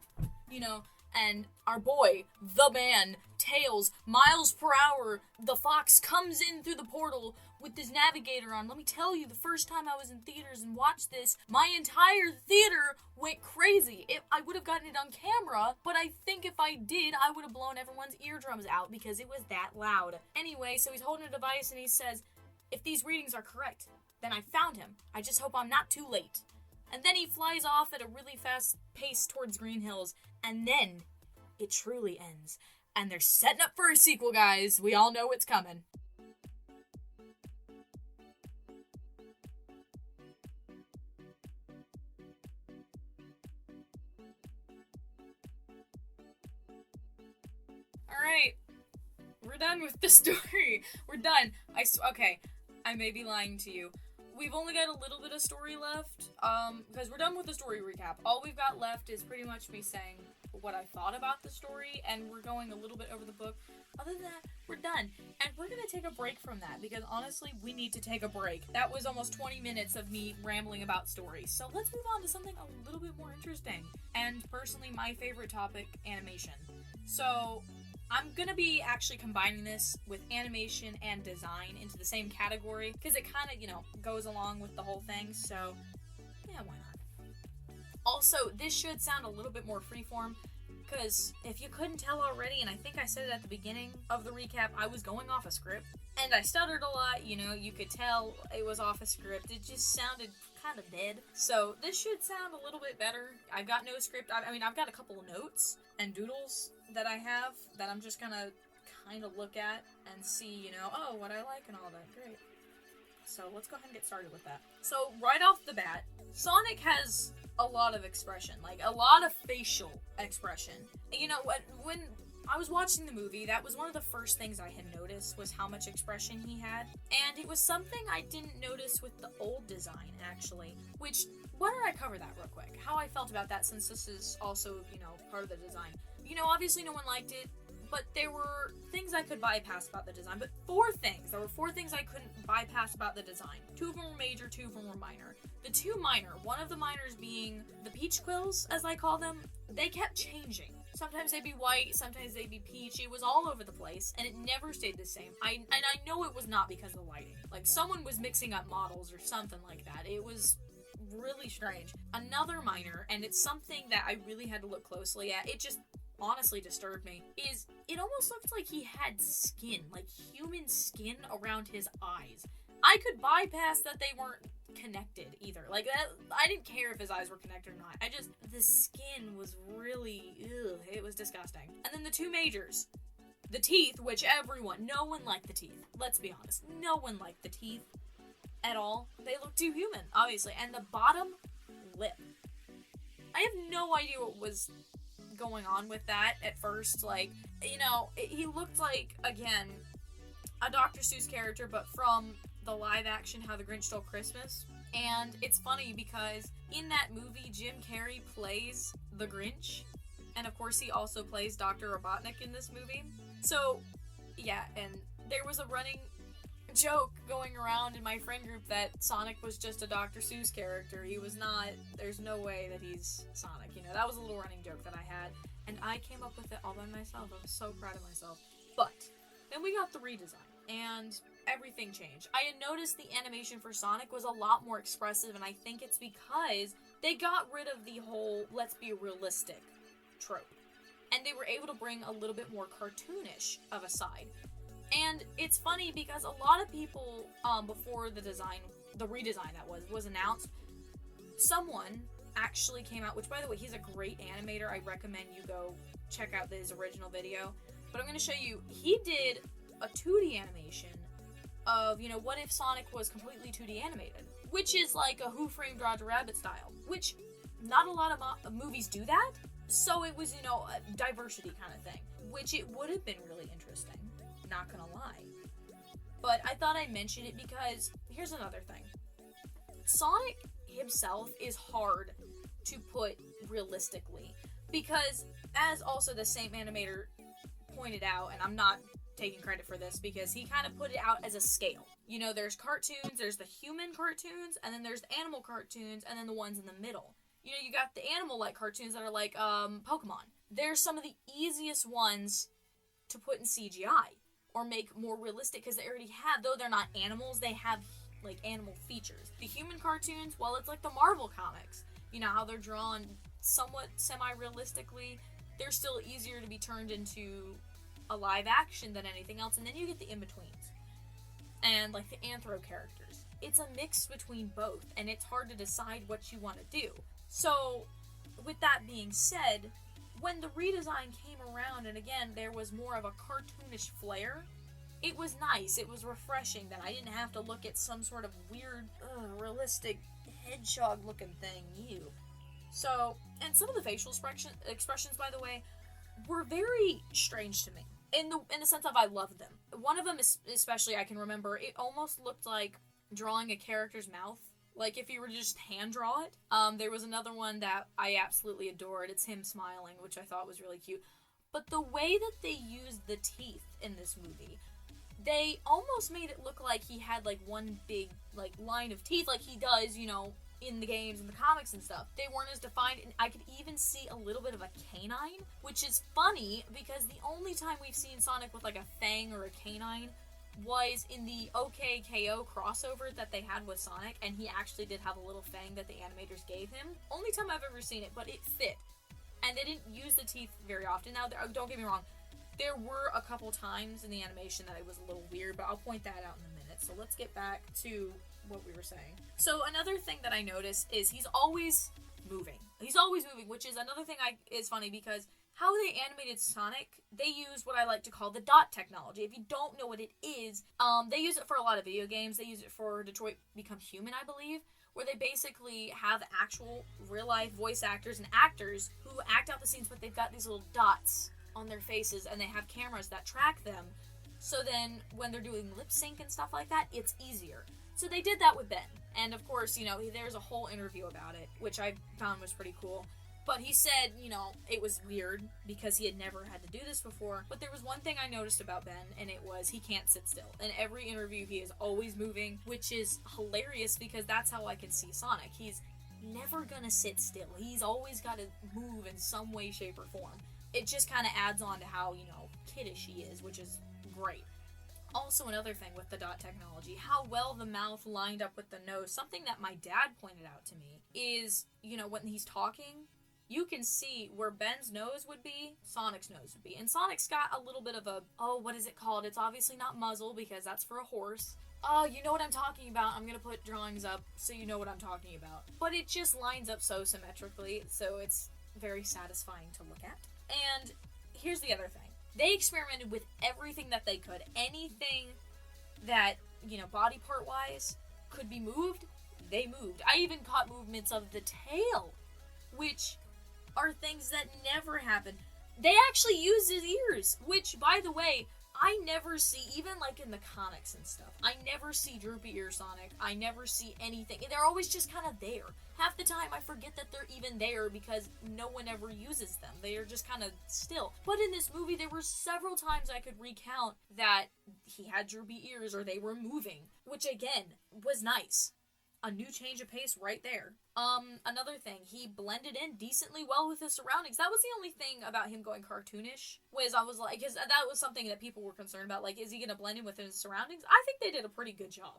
you know, and our boy, the man, Tails, miles per hour, the fox, comes in through the portal with this navigator on. Let me tell you, the first time I was in theaters and watched this, my entire theater went crazy. I would have gotten it on camera, but I think if I did, I would have blown everyone's eardrums out because it was that loud. Anyway, so he's holding a device and he says, if these readings are correct, then I found him. I just hope I'm not too late. And then he flies off at a really fast pace towards Green Hills, and then it truly ends. And they're setting up for a sequel, guys. We all know it's coming. Alright, we're done with the story. We're done. Okay, I may be lying to you. We've only got a little bit of story left, because we're done with the story recap. All we've got left is pretty much me saying what I thought about the story, and we're going a little bit over the book. Other than that, we're done. And we're gonna take a break from that, because honestly, we need to take a break. That was almost 20 minutes of me rambling about stories. So let's move on to something a little bit more interesting. And personally, my favorite topic, animation. So I'm gonna be actually combining this with animation and design into the same category, because it kind of, you know, goes along with the whole thing, so yeah, why not? Also, this should sound a little bit more freeform, because if you couldn't tell already, and I think I said it at the beginning of the recap, I was going off a script, and I stuttered a lot, you know, you could tell it was off a script, it just sounded kind of dead. So this should sound a little bit better. I've got no script, I mean, I've got a couple of notes and doodles that I have that I'm just gonna kind of look at and see, you know, oh, what I like and all that. Great. So let's go ahead and get started with that. So right off the bat, Sonic has a lot of expression, like a lot of facial expression. You know, when I was watching the movie, that was one of the first things I had noticed was how much expression he had. And it was something I didn't notice with the old design, actually, which, why don't I cover that real quick? How I felt about that, since this is also, you know, part of the design. You know, obviously no one liked it. but there were things I could bypass about the design. But 4 things. There were 4 things I couldn't bypass about the design. 2 of them were major, 2 of them were minor. The 2 minor, one of the minors being the peach quills, as I call them, they kept changing. Sometimes they'd be white, sometimes they'd be peach. It was all over the place, and it never stayed the same. And I know it was not because of the lighting. Like, someone was mixing up models or something like that. It was really strange. Another minor, and it's something that I really had to look closely at, it just honestly disturbed me, is it almost looked like he had skin, like human skin around his eyes. I could bypass that they weren't connected either. Like, that, I didn't care if his eyes were connected or not. The skin was really, it was disgusting. And then the 2 majors. The teeth, which no one liked the teeth. Let's be honest. No one liked the teeth at all. They looked too human, obviously. And the bottom lip. I have no idea what was going on with that at first. Like, he looked like, again, a Dr. Seuss character, but from the live action How the Grinch Stole Christmas. And it's funny because in that movie, Jim Carrey plays the Grinch, and of course he also plays Dr. Robotnik in this movie. So, yeah, and there was a running joke going around in my friend group that Sonic was just a Dr. Seuss character. He was not. There's no way that he's Sonic. That was a little running joke that I had, and I came up with it all by myself. I was so proud of myself. But then we got the redesign, and everything changed. I had noticed the animation for Sonic was a lot more expressive, and I think it's because they got rid of the whole let's be realistic trope, and they were able to bring a little bit more cartoonish of a side. And it's funny because a lot of people, before the redesign that was announced, someone actually came out, which by the way, he's a great animator. I recommend you go check out his original video. But I'm going to show you, he did a 2D animation of, what if Sonic was completely 2D animated, which is like a Who Framed Roger Rabbit style, which not a lot of movies do that. So it was, a diversity kind of thing, which it would have been really interesting, not gonna lie. But I thought I'd mention it because here's another thing. Sonic himself is hard to put realistically, because as also the same animator pointed out, and I'm not taking credit for this because he kind of put it out as a scale. There's cartoons, there's the human cartoons, and then there's the animal cartoons, and then the ones in the middle. You got the animal-like cartoons that are like Pokemon. They're some of the easiest ones to put in CGI or make more realistic because they already have, though they're not animals, they have like animal features. The human cartoons, well, it's like the Marvel comics. How they're drawn somewhat semi-realistically. They're still easier to be turned into a live action than anything else, and then you get the in-betweens and like the anthro characters. It's a mix between both, and it's hard to decide what you want to do. So with that being said, when the redesign came around, and again there was more of a cartoonish flair, it was nice, it was refreshing that I didn't have to look at some sort of weird realistic hedgehog looking thing. So, and some of the facial expressions, by the way, were very strange to me. In the sense of I loved them. One of them, especially, I can remember, it almost looked like drawing a character's mouth. Like if you were to just hand draw it. There was another one that I absolutely adored. It's him smiling, which I thought was really cute. But the way that they used the teeth in this movie, they almost made it look like he had like one big like line of teeth like he does, in the games and the comics and stuff. They weren't as defined, and I could even see a little bit of a canine, which is funny because the only time we've seen Sonic with like a fang or a canine was in the OKKO crossover that they had with Sonic, and he actually did have a little fang that the animators gave him. Only time I've ever seen it, but it fit. And they didn't use the teeth very often. Now, don't get me wrong, there were a couple times in the animation that it was a little weird, but I'll point that out in a minute. So let's get back to what we were saying. So another thing that I noticed is he's always moving. He's always moving, which is another thing is funny because how they animated Sonic, they use what I like to call the dot technology. If you don't know what it is, they use it for a lot of video games. They use it for Detroit Become Human, I believe, where they basically have actual real-life voice actors and actors who act out the scenes, but they've got these little dots on their faces, and they have cameras that track them. So then when they're doing lip sync and stuff like that, it's easier. So they did that with Ben. And of course, there's a whole interview about it, which I found was pretty cool. But he said, it was weird because he had never had to do this before. But there was one thing I noticed about Ben, and it was he can't sit still. In every interview, he is always moving, which is hilarious because that's how I can see Sonic. He's never gonna sit still. He's always got to move in some way, shape, or form. It just kind of adds on to how, kiddish he is, which is great. Also, another thing with the dot technology, how well the mouth lined up with the nose. Something that my dad pointed out to me is, when he's talking, you can see where Ben's nose would be, Sonic's nose would be. And Sonic's got a little bit of a, what is it called? It's obviously not muzzle because that's for a horse. Oh, you know what I'm talking about. I'm going to put drawings up so you know what I'm talking about. But it just lines up so symmetrically, so it's very satisfying to look at. And here's the other thing. They experimented with everything that they could. Anything that, body part-wise could be moved, they moved. I even caught movements of the tail, which are things that never happen. They actually used his ears, which, by the way, I never see, even like in the comics and stuff, I never see droopy ear Sonic. I never see anything. They're always just kind of there. Half the time I forget that they're even there because no one ever uses them. They are just kind of still. But in this movie, there were several times I could recount that he had droopy ears or they were moving, which again, was nice. A new change of pace right there. Another thing, he blended in decently well with his surroundings. That was the only thing about him going cartoonish, was I was like, because that was something that people were concerned about, like, is he going to blend in with his surroundings? I think they did a pretty good job.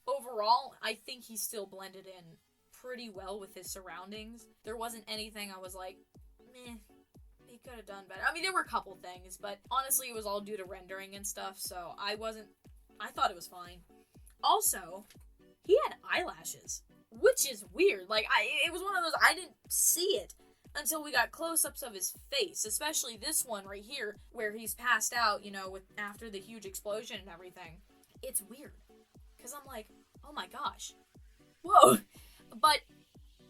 Overall, I think he still blended in pretty well with his surroundings. There wasn't anything I was like, meh, he could have done better. I mean, there were a couple things, but honestly, it was all due to rendering and stuff, so I thought it was fine. Also, he had eyelashes, which is weird. Like, it was one of those, I didn't see it until we got close-ups of his face, especially this one right here, where he's passed out, after the huge explosion and everything. It's weird, because I'm like, oh my gosh, whoa. But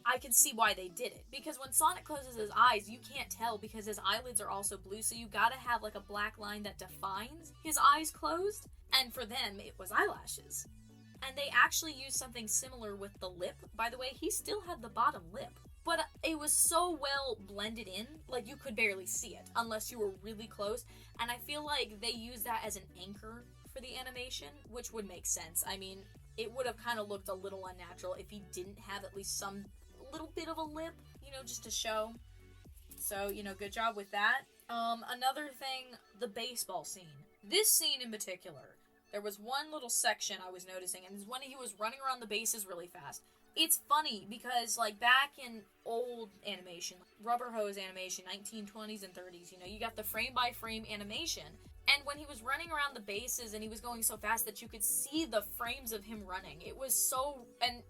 I can see why they did it, because when Sonic closes his eyes, you can't tell because his eyelids are also blue, so you gotta have like a black line that defines his eyes closed, and for them, it was eyelashes. And they actually used something similar with the lip. By the way, he still had the bottom lip. But it was so well blended in, like you could barely see it unless you were really close. And I feel like they used that as an anchor for the animation, which would make sense. I mean, it would have kind of looked a little unnatural if he didn't have at least some little bit of a lip, just to show. So, good job with that. Another thing, the baseball scene. This scene in particular, there was one little section I was noticing, and it was when he was running around the bases really fast. It's funny, because, like, back in old animation, rubber hose animation, 1920s and 30s, you got the frame-by-frame animation, and when he was running around the bases and he was going so fast that you could see the frames of him running, it was so, and,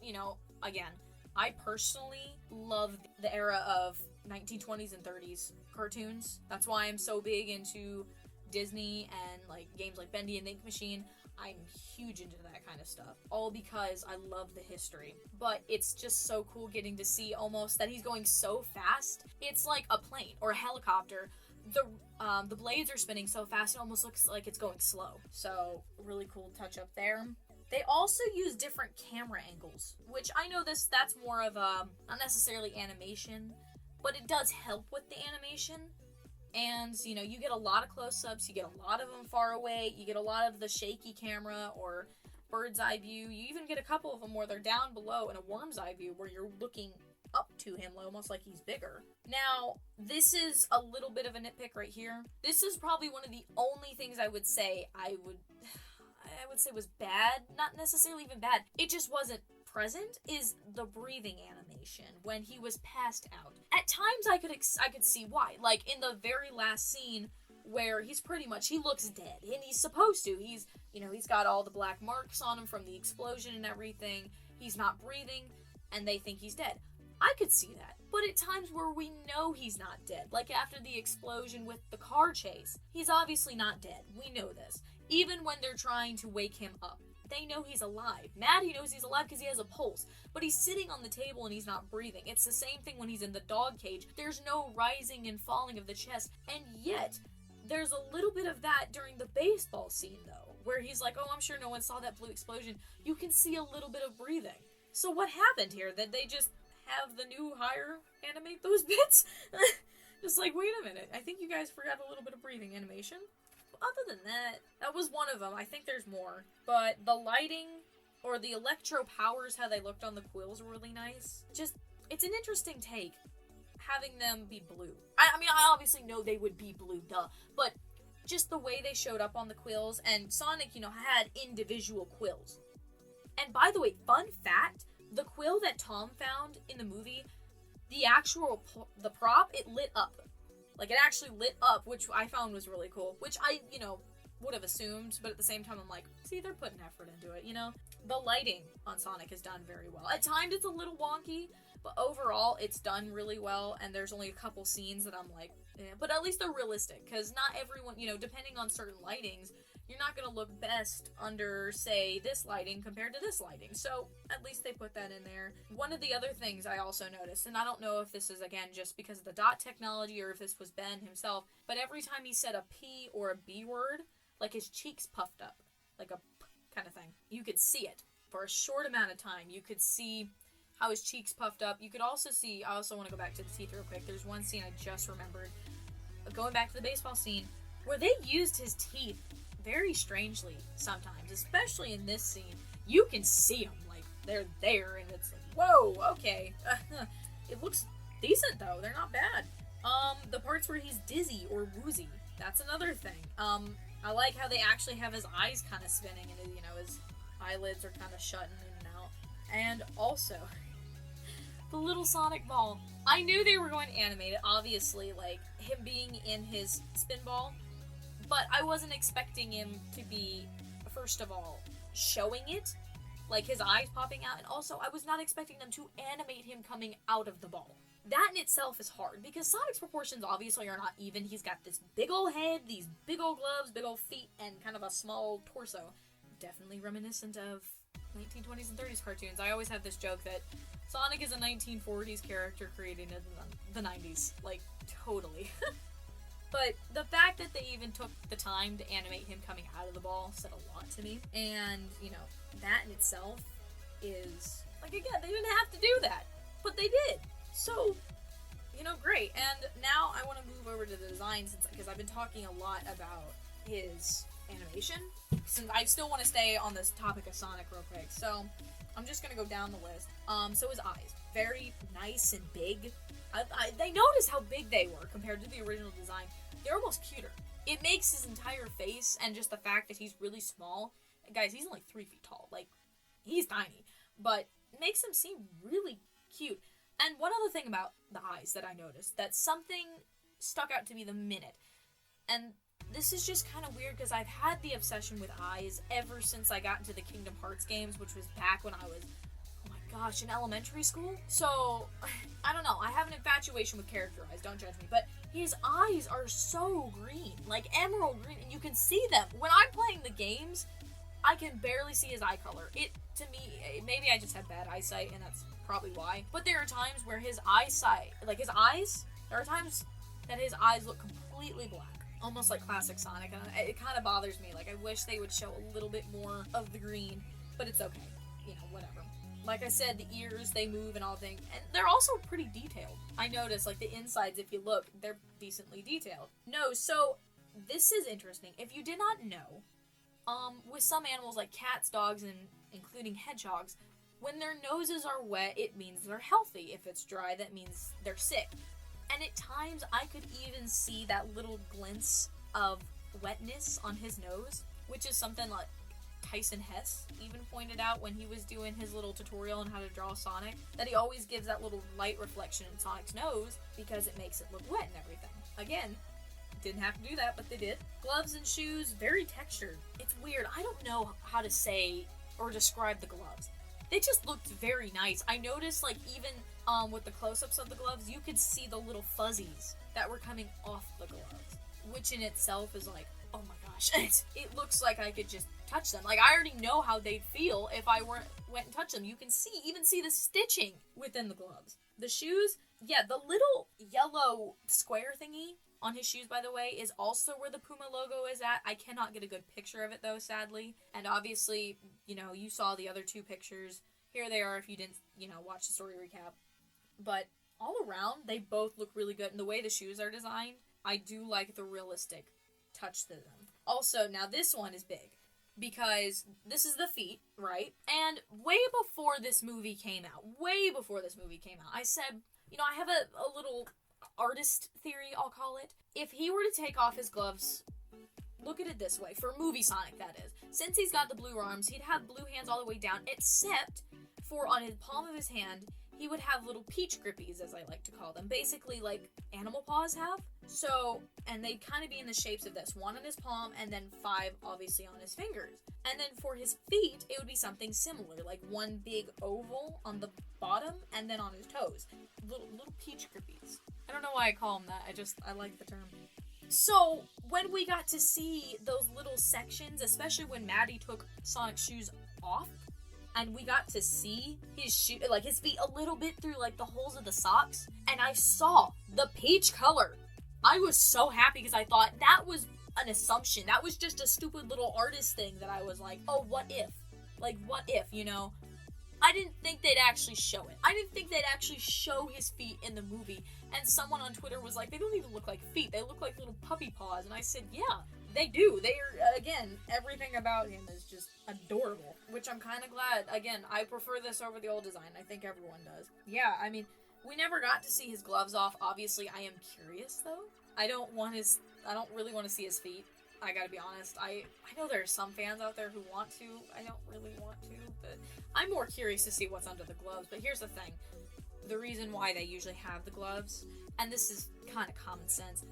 again, I personally love the era of 1920s and 30s cartoons. That's why I'm so big into Disney and like games like Bendy and the Ink Machine. I'm huge into that kind of stuff, all because I love the history. But it's just so cool getting to see almost that he's going so fast. It's like a plane or a helicopter. The blades are spinning so fast it almost looks like it's going slow. So really cool touch up there. They also use different camera angles, which I know that's more of a not necessarily animation, but it does help with the animation. And, you get a lot of close-ups, you get a lot of them far away, you get a lot of the shaky camera or bird's eye view. You even get a couple of them where they're down below in a worm's eye view where you're looking up to him almost like he's bigger. Now, this is a little bit of a nitpick right here. This is probably one of the only things I would say say was bad. Not necessarily even bad. It just wasn't present, is the breathing animation when he was passed out. At times I could see why. Like in the very last scene where he looks dead, and he's supposed to. He's got all the black marks on him from the explosion and everything. He's not breathing, and they think he's dead. I could see that. But at times where we know he's not dead, like after the explosion with the car chase, he's obviously not dead. We know this. Even when they're trying to wake him up, they know he's alive. Maddie knows he's alive because he has a pulse, but he's sitting on the table and he's not breathing. It's the same thing when he's in the dog cage. There's no rising and falling of the chest, and yet there's a little bit of that during the baseball scene, though, where he's like, oh, I'm sure no one saw that blue explosion. You can see a little bit of breathing. So what happened here? That they just have the new hire animate those bits. Just like, wait a minute, I think you guys forgot a little bit of breathing animation. Other than that, that was one of them. I think there's more. But the lighting, or the electro powers, how they looked on the quills were really nice. Just, it's an interesting take, having them be blue. I mean, I obviously know they would be blue, duh. But just the way they showed up on the quills, and Sonic, had individual quills. And by the way, fun fact, the quill that Tom found in the movie, the prop, it lit up. Like, it actually lit up, which I found was really cool. Which I, would have assumed, but at the same time, I'm like, see, they're putting effort into it, The lighting on Sonic is done very well. At times, it's a little wonky, but overall, it's done really well, and there's only a couple scenes that I'm like, but at least they're realistic, because not everyone, depending on certain lightings, you're not going to look best under, say, this lighting compared to this lighting. So, at least they put that in there. One of the other things I also noticed, and I don't know if this is, again, just because of the dot technology or if this was Ben himself, but every time he said a P or a B word, like his cheeks puffed up, like a P kind of thing. You could see it. For a short amount of time, you could see how his cheeks puffed up. You could also see, I also want to go back to the teeth real quick. There's one scene I just remembered. Going back to the baseball scene, where they used his teeth very strangely sometimes, especially in this scene. You can see them, like, they're there, and it's like, whoa, okay. It looks decent, though. They're not bad. The parts where he's dizzy or woozy, that's another thing. I like how they actually have his eyes kind of spinning, and, his eyelids are kind of shutting in and out. And also, the little Sonic ball. I knew they were going to animate it, obviously, like, him being in his spin ball. But I wasn't expecting him to be, first of all, showing it, like his eyes popping out, and also I was not expecting them to animate him coming out of the ball. That in itself is hard, because Sonic's proportions obviously are not even. He's got this big old head, these big old gloves, big old feet, and kind of a small torso. Definitely reminiscent of 1920s and 30s cartoons. I always have this joke that Sonic is a 1940s character created in the 90s. Like, totally. But the fact that they even took the time to animate him coming out of the ball said a lot to me. And, that in itself is, like, again, they didn't have to do that. But they did. So, great. And now I want to move over to the design, because I've been talking a lot about his animation. Since I still want to stay on this topic of Sonic real quick. So, I'm just going to go down the list. So his eyes. Very nice and big. They noticed how big they were compared to the original design. They're almost cuter. It makes his entire face, and just the fact that he's really small. Guys, he's only 3 feet tall. Like, he's tiny. But it makes him seem really cute. And one other thing about the eyes that I noticed, that something stuck out to me the minute. And this is just kind of weird, because I've had the obsession with eyes ever since I got into the Kingdom Hearts games, which was back when I was, in elementary school. So, I don't know, I have an infatuation with character eyes, don't judge me, but his eyes are so green, like emerald green, and you can see them. When I'm playing the games, I can barely see his eye color. To me, maybe I just have bad eyesight, and that's probably why, but there are times where his eyesight, like his eyes, there are times that his eyes look completely black, almost like classic Sonic, and it kind of bothers me. Like, I wish they would show a little bit more of the green, but it's okay, whatever. Like I said, the ears, they move and all things. And they're also pretty detailed. I noticed, like, the insides, if you look, they're decently detailed. No, so, this is interesting. If you did not know, with some animals like cats, dogs, and including hedgehogs, when their noses are wet, it means they're healthy. If it's dry, that means they're sick. And at times, I could even see that little glints of wetness on his nose, which is something like Tyson Hess even pointed out when he was doing his little tutorial on how to draw Sonic, that he always gives that little light reflection in Sonic's nose because it makes it look wet and everything. Again, didn't have to do that, but they did. Gloves and shoes, very textured. It's weird. I don't know how to say or describe the gloves. They just looked very nice. I noticed, like, even with the close-ups of the gloves, you could see the little fuzzies that were coming off the gloves, which in itself is like, oh my gosh, it looks like I could just touch them. Like, I already know how they'd feel if I went and touched them. You can even see the stitching within the gloves. The shoes, yeah, the little yellow square thingy on his shoes, by the way, is also where the Puma logo is at. I cannot get a good picture of it, though, sadly. And obviously, you saw the other two pictures. Here they are if you didn't, watch the story recap. But all around, they both look really good. And the way the shoes are designed, I do like the realistic touch to them. Also, now this one is big. Because this is the feet, right? And way before this movie came out, I said, I have a little artist theory, I'll call it. If he were to take off his gloves, look at it this way, for movie Sonic, that is. Since he's got the blue arms, he'd have blue hands all the way down, except for on his palm of his hand, he would have little peach grippies, as I like to call them. Basically, like animal paws have. So, and they'd kind of be in the shapes of this. 1 on his palm, and then 5, obviously, on his fingers. And then for his feet, it would be something similar. Like 1 big oval on the bottom, and then on his toes. Little peach grippies. I don't know why I call them that. I like the term. So, when we got to see those little sections, especially when Maddie took Sonic's shoes off, and we got to see his his feet a little bit through, like, the holes of the socks, and I saw the peach color. I was so happy because I thought that was an assumption. That was just a stupid little artist thing that I was like, oh, what if? Like, what if, I didn't think they'd actually show it. I didn't think they'd actually show his feet in the movie. And someone on Twitter was like, they don't even look like feet. They look like little puppy paws. And I said, yeah, they do. They are, again, everything about him is just adorable. Which I'm kind of glad. Again, I prefer this over the old design. I think everyone does. Yeah, I mean, we never got to see his gloves off. Obviously, I am curious, though. I don't really want to see his feet. I gotta be honest. I know there are some fans out there who want to. I don't really want to, but I'm more curious to see what's under the gloves. But here's the thing. The reason why they usually have the gloves, and this is kind of common sense,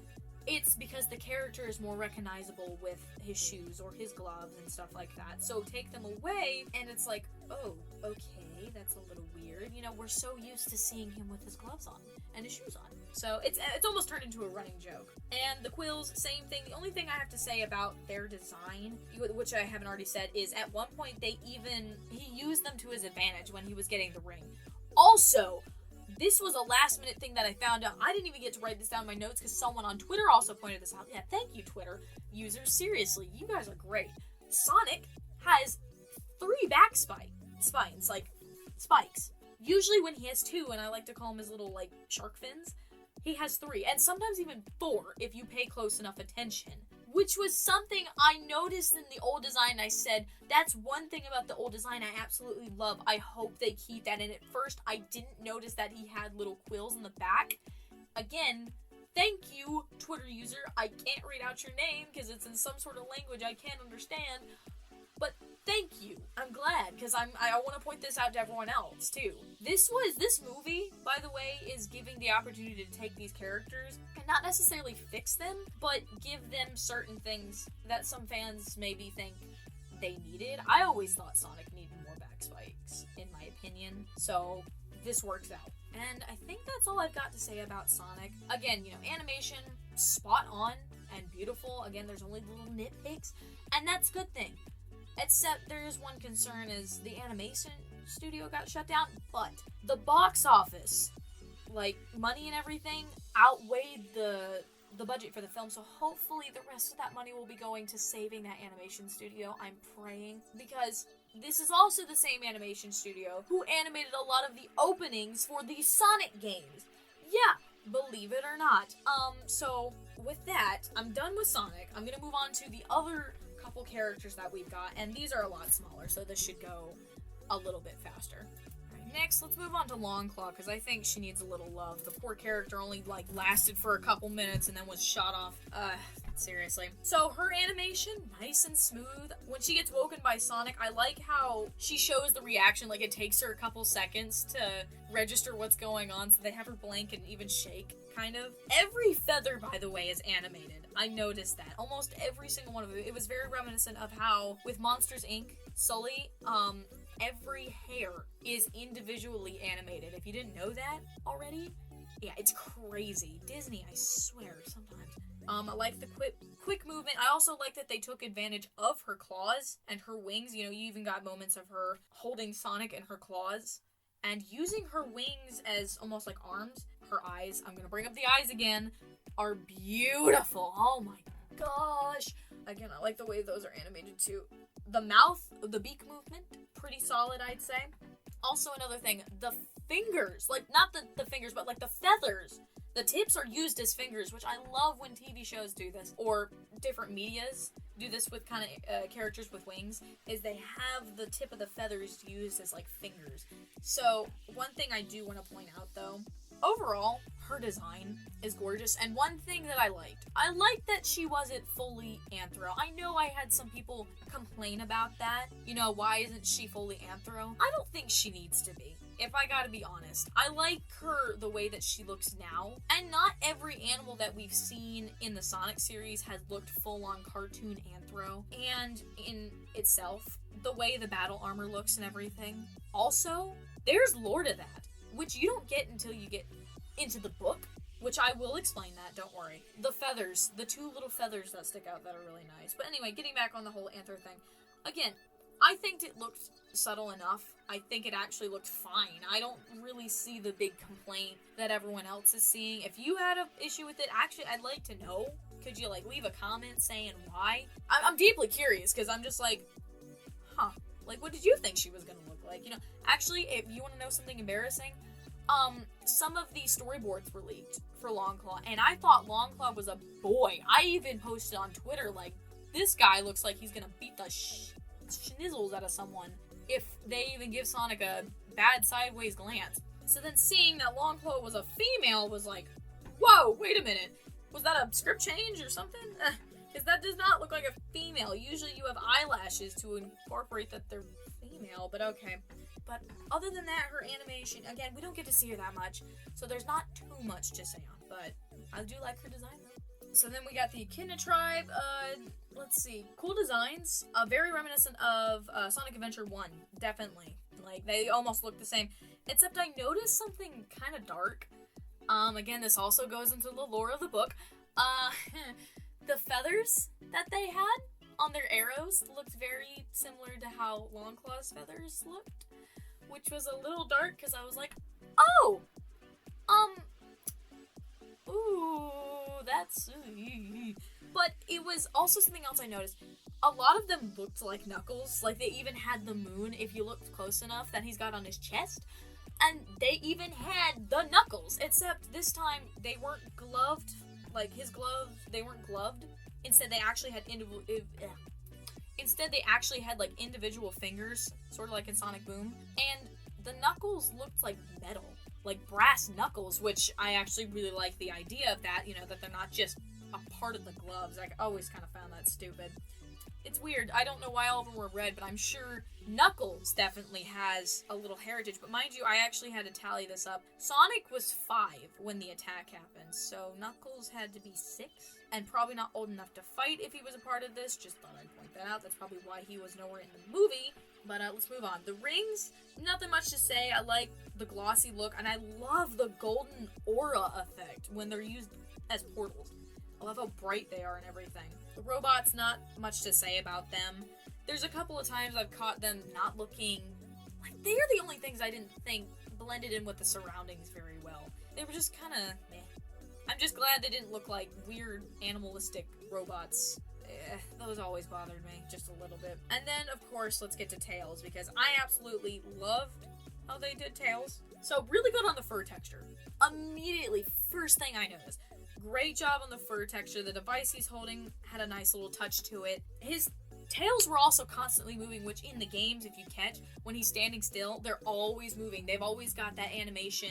it's because the character is more recognizable with his shoes or his gloves and stuff like that. So take them away, and it's like, oh, okay, that's a little weird. We're so used to seeing him with his gloves on and his shoes on. So it's almost turned into a running joke. And the quills, same thing. The only thing I have to say about their design, which I haven't already said, is at one point he used them to his advantage when he was getting the ring. Also, this was a last minute thing that I found out. I didn't even get to write this down in my notes because someone on Twitter also pointed this out. Yeah, thank you, Twitter users. Seriously, you guys are great. Sonic has 3 back spines, like spikes. Usually when he has 2, and I like to call them his little, like, shark fins, he has 3, and sometimes even 4 if you pay close enough attention. Which was something I noticed in the old design. I said, that's one thing about the old design I absolutely love. I hope they keep that. And at first, I didn't notice that he had little quills in the back. Again, thank you, Twitter user. I can't read out your name because it's in some sort of language I can't understand. But thank you. I'm glad, because I want to point this out to everyone else, too. This movie, by the way, is giving the opportunity to take these characters and not necessarily fix them, but give them certain things that some fans maybe think they needed. I always thought Sonic needed more back spikes, in my opinion, so this works out. And I think that's all I've got to say about Sonic. Again, animation, spot on and beautiful. Again, there's only little nitpicks, and that's a good thing. Except there is one concern, is the animation studio got shut down, but the box office, like money and everything, outweighed the budget for the film, so hopefully the rest of that money will be going to saving that animation studio. I'm praying, because this is also the same animation studio who animated a lot of the openings for the Sonic games. Yeah, believe it or not. So with that, I'm done with Sonic. I'm gonna move on to the other couple characters that we've got, and these are a lot smaller, so this should go a little bit faster. Right, next, let's move on to Longclaw, because I think she needs a little love. The poor character only, lasted for a couple minutes and then was shot off. Seriously. So, her animation, nice and smooth. When she gets woken by Sonic, I like how she shows the reaction, it takes her a couple seconds to register what's going on, so they have her blink and even shake, kind of. Every feather, by the way, is animated. I noticed that. Almost every single one of them. It was very reminiscent of how, with Monsters, Inc., Sully, every hair is individually animated. If you didn't know that already, yeah, it's crazy. Disney, I swear, sometimes. I like the quick movement. I also like that they took advantage of her claws and her wings. You even got moments of her holding Sonic in her claws and using her wings as almost like arms. Her eyes, I'm gonna bring up the eyes again, are beautiful. Oh my gosh. Again, I like the way those are animated too. The mouth, the beak movement, pretty solid, I'd say. Also, another thing, the fingers. Like, not the fingers, but like the feathers. The tips are used as fingers, which I love when TV shows do this, or different medias do this with kind of characters with wings, is they have the tip of the feathers used as, like, fingers. So, one thing I do want to point out, though, overall, her design is gorgeous, and one thing that I liked that she wasn't fully anthro. I know I had some people complain about that. You know, why isn't she fully anthro? I don't think she needs to be, if I gotta be honest. I like her the way that she looks now, and not every animal that we've seen in the Sonic series has looked full-on cartoon anthro, and in itself, the way the battle armor looks and everything. Also, there's lore to that, which you don't get until you get into the book, which I will explain that, don't worry. The feathers, the two little feathers that stick out that are really nice. But anyway, getting back on the whole anthro thing, again, I think it looked subtle enough. I think it actually looked fine. I don't really see the big complaint that everyone else is seeing. If you had an issue with it, actually, I'd like to know. Could you, like, leave a comment saying why? I'm deeply curious, because I'm just like, huh. Like, what did you think she was going to look like? You know, actually, if you want to know something embarrassing, some of the storyboards were leaked for Longclaw, and I thought Longclaw was a boy. I even posted on Twitter, like, this guy looks like he's gonna beat the schnizzles out of someone if they even give Sonic a bad sideways glance. So then seeing that Longclaw was a female was like, whoa, wait a minute. Was that a script change or something? Because that does not look like a female. Usually you have eyelashes to incorporate that they're female, but okay. But other than that, her animation, again, we don't get to see her that much, so there's not too much to say on, but I do like her design, though. So then we got the Echidna Tribe, let's see, cool designs, very reminiscent of Sonic Adventure 1, definitely. Like, they almost look the same, except I noticed something kind of dark. Again, this also goes into the lore of the book. The feathers that they had on their arrows looked very similar to how Longclaw's feathers looked, which was a little dark because I was like, oh, ooh, that's, but it was also something else I noticed. A lot of them looked like Knuckles, like they even had the moon, if you looked close enough, that he's got on his chest, and they even had the Knuckles, except this time they weren't gloved, like his gloves, they weren't gloved. Instead, they actually had like individual fingers, sort of like in Sonic Boom. And the knuckles looked like metal, like brass knuckles, which I actually really like the idea of that. You know, that they're not just a part of the gloves. I always kind of found that stupid. It's weird. I don't know why all of them were red, but I'm sure Knuckles definitely has a little heritage. But mind you, I actually had to tally this up. Sonic was 5 when the attack happened, so Knuckles had to be 6, and probably not old enough to fight if he was a part of this. Just thought I'd point that out. That's probably why he was nowhere in the movie. But let's move on. The rings, nothing much to say. I like the glossy look, and I love the golden aura effect when they're used as portals. I love how bright they are and everything. The robots, not much to say about them. There's a couple of times I've caught them not looking like they are the only things I didn't think blended in with the surroundings very well. They were just kind of meh. I'm just glad they didn't look like weird animalistic robots. Those always bothered me just a little bit. And then, of course, let's get to Tails, because I absolutely loved how they did Tails. So, really good on the fur texture. Immediately, first thing I noticed, great job on the fur texture. The device he's holding had a nice little touch to it. His tails were also constantly moving, which in the games, if you catch, when he's standing still, they're always moving. They've always got that animation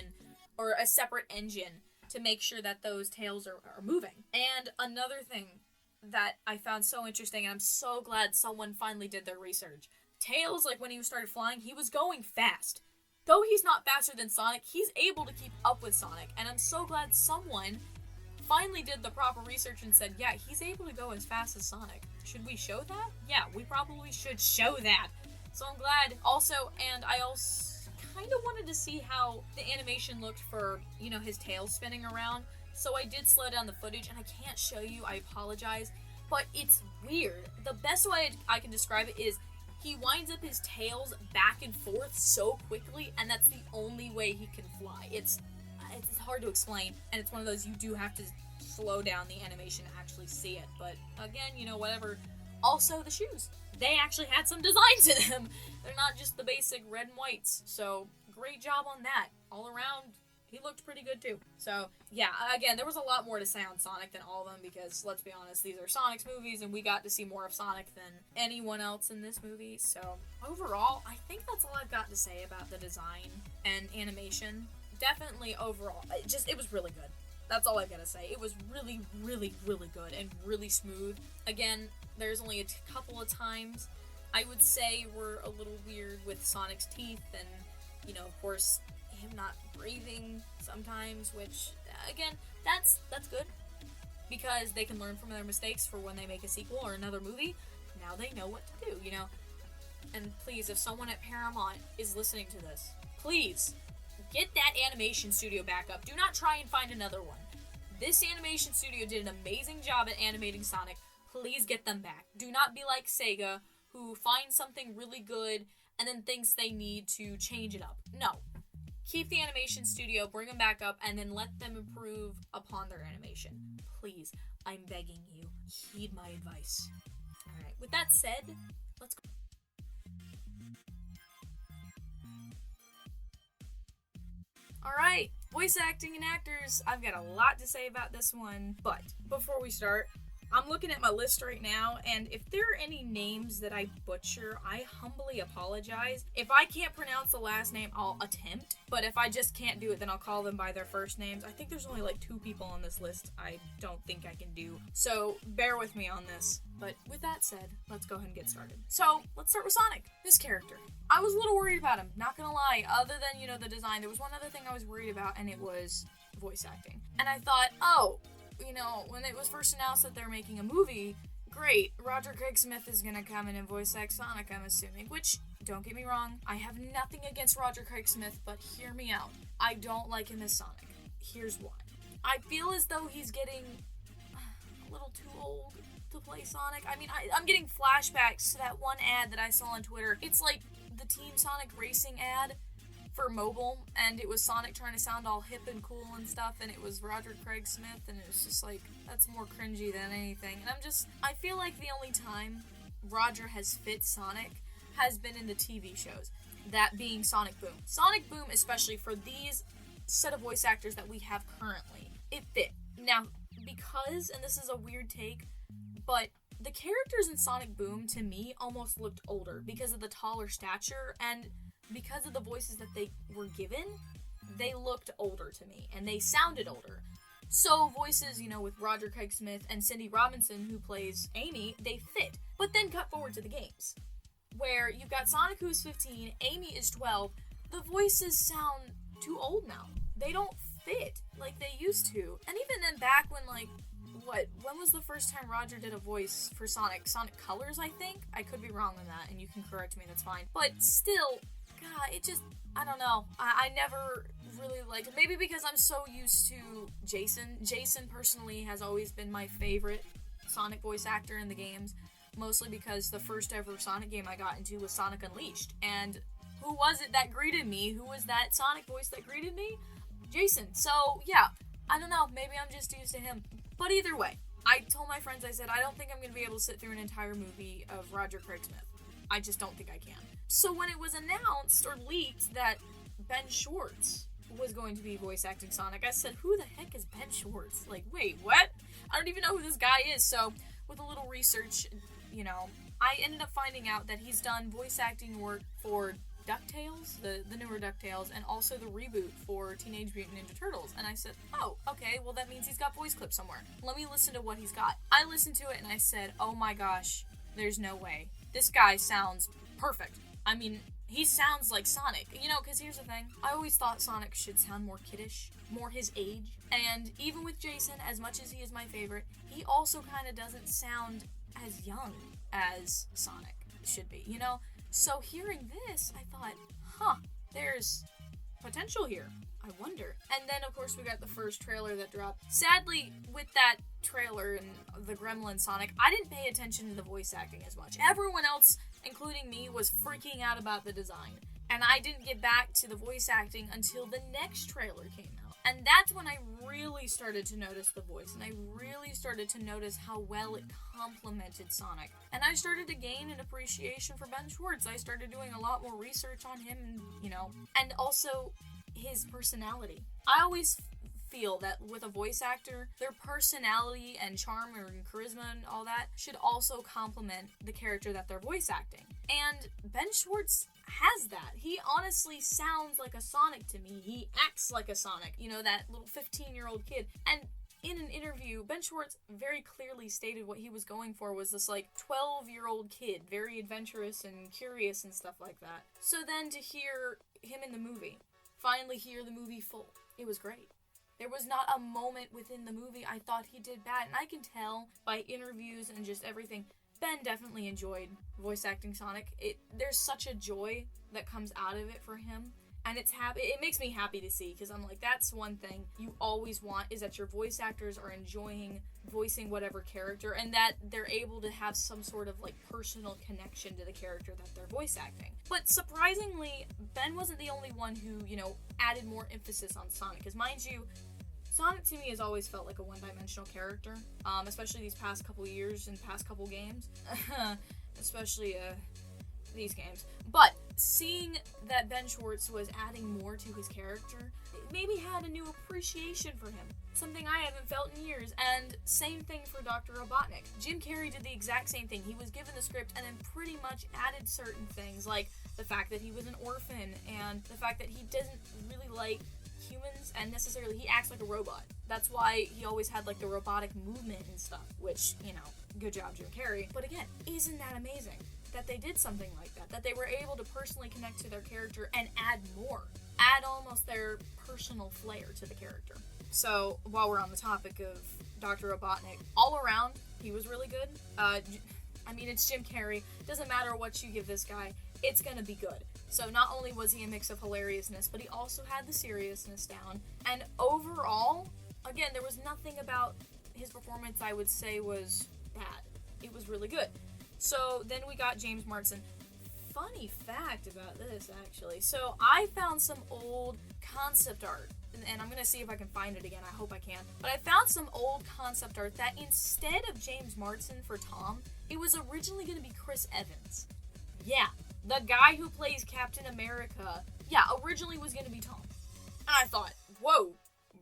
or a separate engine to make sure that those tails are moving. And another thing that I found so interesting, and I'm so glad someone finally did their research. Tails, like when he started flying, he was going fast. Though he's not faster than Sonic, he's able to keep up with Sonic. And I'm so glad someone finally did the proper research and said, yeah, he's able to go as fast as Sonic. Should we show that? Yeah, we probably should show that. So I'm glad. Also, and I also kind of wanted to see how the animation looked for, you know, his tail spinning around. So I did slow down the footage, and I can't show you, I apologize, but it's weird. The best way I can describe it is he winds up his tails back and forth so quickly, and that's the only way he can fly. It's hard to explain, and it's one of those you do have to slow down the animation to actually see it, but again, you know, whatever. Also, the shoes. They actually had some designs in them. They're not just the basic red and whites, so great job on that. All around, he looked pretty good too. So, yeah, again, there was a lot more to say on Sonic than all of them because, let's be honest, these are Sonic's movies and we got to see more of Sonic than anyone else in this movie. So, overall, I think that's all I've got to say about the design and animation. Definitely overall, it was really good. That's all I've got to say. It was really, really, really good and really smooth. Again, there's only a couple of times I would say were a little weird with Sonic's teeth and, you know, of course, him not breathing sometimes, which, again, that's good, because they can learn from their mistakes for when they make a sequel or another movie. Now they know what to do, you know? And please, if someone at Paramount is listening to this, please, get that animation studio back up. Do not try and find another one. This animation studio did an amazing job at animating Sonic. Please get them back. Do not be like Sega, who finds something really good and then thinks they need to change it up. No. Keep the animation studio, bring them back up, and then let them improve upon their animation. Please, I'm begging you, heed my advice. Alright, with that said, let's go. Alright, voice acting and actors, I've got a lot to say about this one, but before we start, I'm looking at my list right now, and if there are any names that I butcher, I humbly apologize. If I can't pronounce the last name, I'll attempt, but if I just can't do it, then I'll call them by their first names. I think there's only like 2 people on this list I don't think I can do, so bear with me on this. But with that said, let's go ahead and get started. So, let's start with Sonic, this character. I was a little worried about him, not gonna lie. Other than, you know, the design, there was one other thing I was worried about, and it was voice acting. And I thought, oh, you know, when it was first announced that they're making a movie, great, Roger Craig Smith is gonna come in and voice act Sonic, I'm assuming. Which, don't get me wrong, I have nothing against Roger Craig Smith, but hear me out. I don't like him as Sonic. Here's why. I feel as though he's getting a little too old to play Sonic. I mean, I'm getting flashbacks to that one ad that I saw on Twitter. It's like the Team Sonic Racing ad for mobile, and it was Sonic trying to sound all hip and cool and stuff, and it was Roger Craig Smith, and it was just like, that's more cringy than anything. And I feel like the only time Roger has fit Sonic has been in the TV shows, that being Sonic Boom. Sonic Boom, especially for these set of voice actors that we have currently, it fit. Now, because, and this is a weird take, but the characters in Sonic Boom, to me, almost looked older because of the taller stature, and because of the voices that they were given, they looked older to me, and they sounded older. So voices, you know, with Roger Craig Smith and Cindy Robinson, who plays Amy, they fit. But then cut forward to the games, where you've got Sonic, who's 15, Amy is 12, the voices sound too old now. They don't fit like they used to. And even then, back when, like, when was the first time Roger did a voice for Sonic? Sonic Colors, I think? I could be wrong on that, and you can correct me, that's fine. But still, God, it just, I don't know. I never really liked it. Maybe because I'm so used to Jason. Jason, personally, has always been my favorite Sonic voice actor in the games. Mostly because the first ever Sonic game I got into was Sonic Unleashed. And who was it that greeted me? Who was that Sonic voice that greeted me? Jason. So, yeah. I don't know. Maybe I'm just used to him. But either way, I told my friends, I said, I don't think I'm going to be able to sit through an entire movie of Roger Craig Smith. I just don't think I can. So when it was announced or leaked that Ben Schwartz was going to be voice acting Sonic, I said, who the heck is Ben Schwartz? Like, wait, what? I don't even know who this guy is. So with a little research, you know, I ended up finding out that he's done voice acting work for DuckTales, the newer DuckTales, and also the reboot for Teenage Mutant Ninja Turtles. And I said, oh, okay, well that means he's got voice clips somewhere. Let me listen to what he's got. I listened to it and I said, oh my gosh, there's no way. This guy sounds perfect. I mean, he sounds like Sonic. You know, because here's the thing. I always thought Sonic should sound more kiddish, more his age. And even with Jason, as much as he is my favorite, he also kind of doesn't sound as young as Sonic should be, you know? So hearing this, I thought, there's potential here. I wonder. And then, of course, we got the first trailer that dropped. Sadly, with that trailer and the Gremlin Sonic, I didn't pay attention to the voice acting as much. Everyone else, including me, was freaking out about the design. And I didn't get back to the voice acting until the next trailer came out. And that's when I really started to notice the voice, and I really started to notice how well it complemented Sonic. And I started to gain an appreciation for Ben Schwartz. I started doing a lot more research on him, and also his personality. I always feel that with a voice actor, their personality and charm and charisma and all that should also complement the character that they're voice acting. And Ben Schwartz has that. He honestly sounds like a Sonic to me. He acts like a Sonic, that little 15-year-old kid. And in an interview, Ben Schwartz very clearly stated what he was going for was this 12-year-old kid, very adventurous and curious and stuff like that. So then to hear him in the movie, finally hear the movie full, it was great. There was not a moment within the movie I thought he did bad, and I can tell by interviews and just everything, Ben definitely enjoyed voice acting Sonic. There's such a joy that comes out of it for him, and it makes me happy to see, because I'm like, that's one thing you always want, is that your voice actors are enjoying voicing whatever character, and that they're able to have some sort of personal connection to the character that they're voice acting. But surprisingly, Ben wasn't the only one who, added more emphasis on Sonic, because mind you, Sonic to me has always felt like a one-dimensional character, especially these past couple years and past couple games, especially these games. But seeing that Ben Schwartz was adding more to his character, it made me had a new appreciation for him, something I haven't felt in years. And same thing for Dr. Robotnik. Jim Carrey did the exact same thing. He was given the script and then pretty much added certain things, like the fact that he was an orphan and the fact that he doesn't really like humans, and necessarily he acts like a robot. That's why he always had the robotic movement and stuff, which, good job, Jim Carrey. But again, isn't that amazing that they did something like that? That they were able to personally connect to their character and add more. Add almost their personal flair to the character. So, while we're on the topic of Dr. Robotnik, all around, he was really good. It's Jim Carrey. Doesn't matter what you give this guy, it's gonna be good. So not only was he a mix of hilariousness, but he also had the seriousness down. And overall, again, there was nothing about his performance I would say was bad. It was really good. So then we got James Marsden. Funny fact about this, actually. So I found some old concept art, and I'm going to see if I can find it again. I hope I can. But I found some old concept art that instead of James Marsden for Tom, it was originally going to be Chris Evans. Yeah. The guy who plays Captain America, originally was going to be Tom. And I thought, whoa,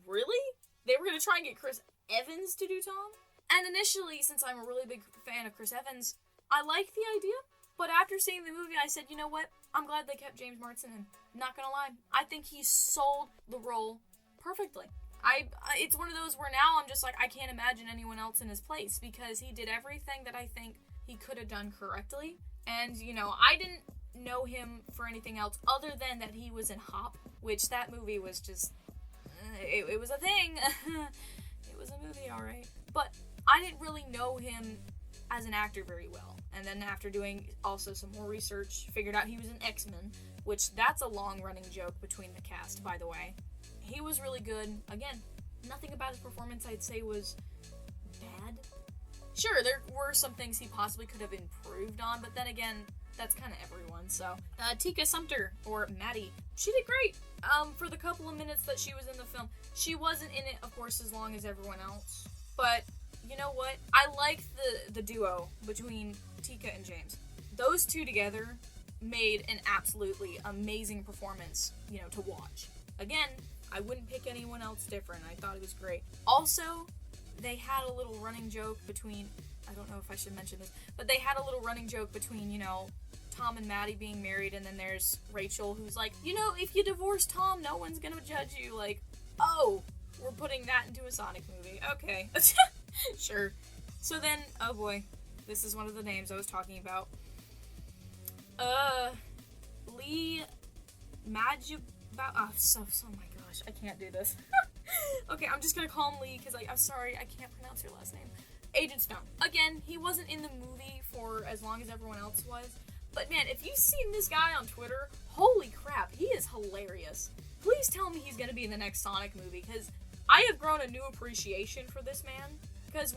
really? They were going to try and get Chris Evans to do Tom? And initially, since I'm a really big fan of Chris Evans, I liked the idea. But after seeing the movie, I said, you know what? I'm glad they kept James Marsden in. Not gonna lie. I think he sold the role perfectly. It's one of those where now I'm just like, I can't imagine anyone else in his place, because he did everything that I think he could have done correctly. And, I didn't know him for anything else other than that he was in Hop, which that movie was just, it was a thing. It was a movie, alright. But I didn't really know him as an actor very well. And then after doing also some more research, figured out he was in X-Men, which that's a long-running joke between the cast, by the way. He was really good. Again, nothing about his performance I'd say was bad. Sure, there were some things he possibly could have improved on, but then again, that's kind of everyone, so. Tika Sumpter, or Maddie, she did great. For the couple of minutes that she was in the film. She wasn't in it, of course, as long as everyone else, but you know what? I liked the duo between Tika and James. Those two together made an absolutely amazing performance, to watch. Again, I wouldn't pick anyone else different. I thought it was great. Also, they had a little running joke between, I don't know if I should mention this, but they had a little running joke between, Tom and Maddie being married, and then there's Rachel who's like, if you divorce Tom, no one's gonna judge you. Like, oh, we're putting that into a Sonic movie. Okay. Sure. So then, oh boy, this is one of the names I was talking about. Lee Majub. Oh, my gosh, I can't do this. Okay, I'm just gonna call him Lee, because I'm sorry, I can't pronounce your last name. Agent Stone. Again, he wasn't in the movie for as long as everyone else was, but man, if you've seen this guy on Twitter, holy crap, he is hilarious. Please tell me he's gonna be in the next Sonic movie, because I have grown a new appreciation for this man. Because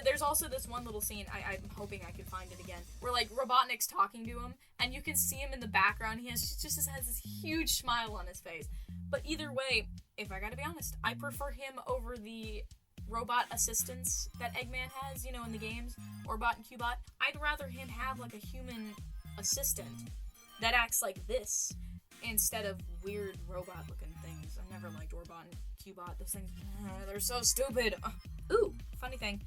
there's also this one little scene, I'm hoping I can find it again, where, Robotnik's talking to him, and you can see him in the background, he just has this huge smile on his face. But either way, if I gotta be honest, I prefer him over the robot assistants that Eggman has, you know, in the games, Orbot and Cubot. I'd rather him have, like, a human assistant that acts like this instead of weird robot-looking things. I never liked Orbot and Cubot. Those things, they're so stupid. Ooh, funny thing.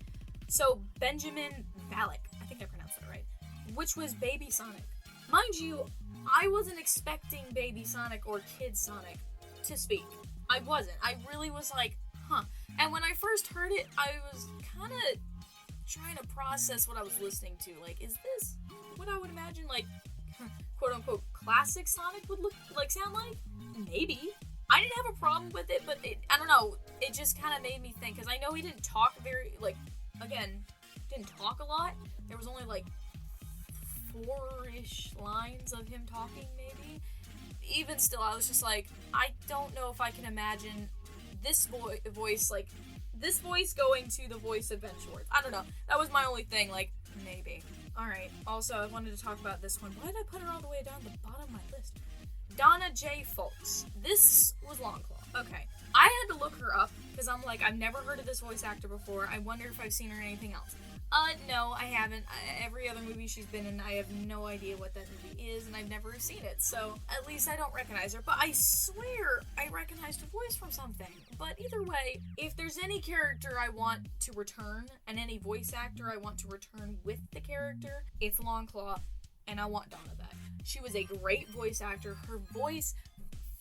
So, Benjamin Valek, I think I pronounced that right, which was Baby Sonic. Mind you, I wasn't expecting Baby Sonic or Kid Sonic to speak. I wasn't. I really was like, huh. And when I first heard it, I was kind of trying to process what I was listening to. Like, is this what I would imagine, like, quote-unquote, classic Sonic would sound like? Maybe. I didn't have a problem with it, but I don't know. It just kind of made me think, because I know he didn't talk didn't talk a lot. There was only, like, 4-ish lines of him talking, maybe. Even still, I was just like, I don't know if I can imagine this voice, like, this voice going to the voice of Ben Schwartz. I don't know. That was my only thing, like, maybe. Alright, also, I wanted to talk about this one. Why did I put her all the way down the bottom of my list? Donna J. Fultz. This was Longclaw. Okay. I had to look her up, because I'm like, I've never heard of this voice actor before. I wonder if I've seen her in anything else. No, I haven't. Every other movie she's been in, I have no idea what that movie is, and I've never seen it, so at least I don't recognize her. But I swear I recognized her voice from something. But either way, if there's any character I want to return, and any voice actor I want to return with the character, it's Longclaw, and I want Donna back. She was a great voice actor. Her voice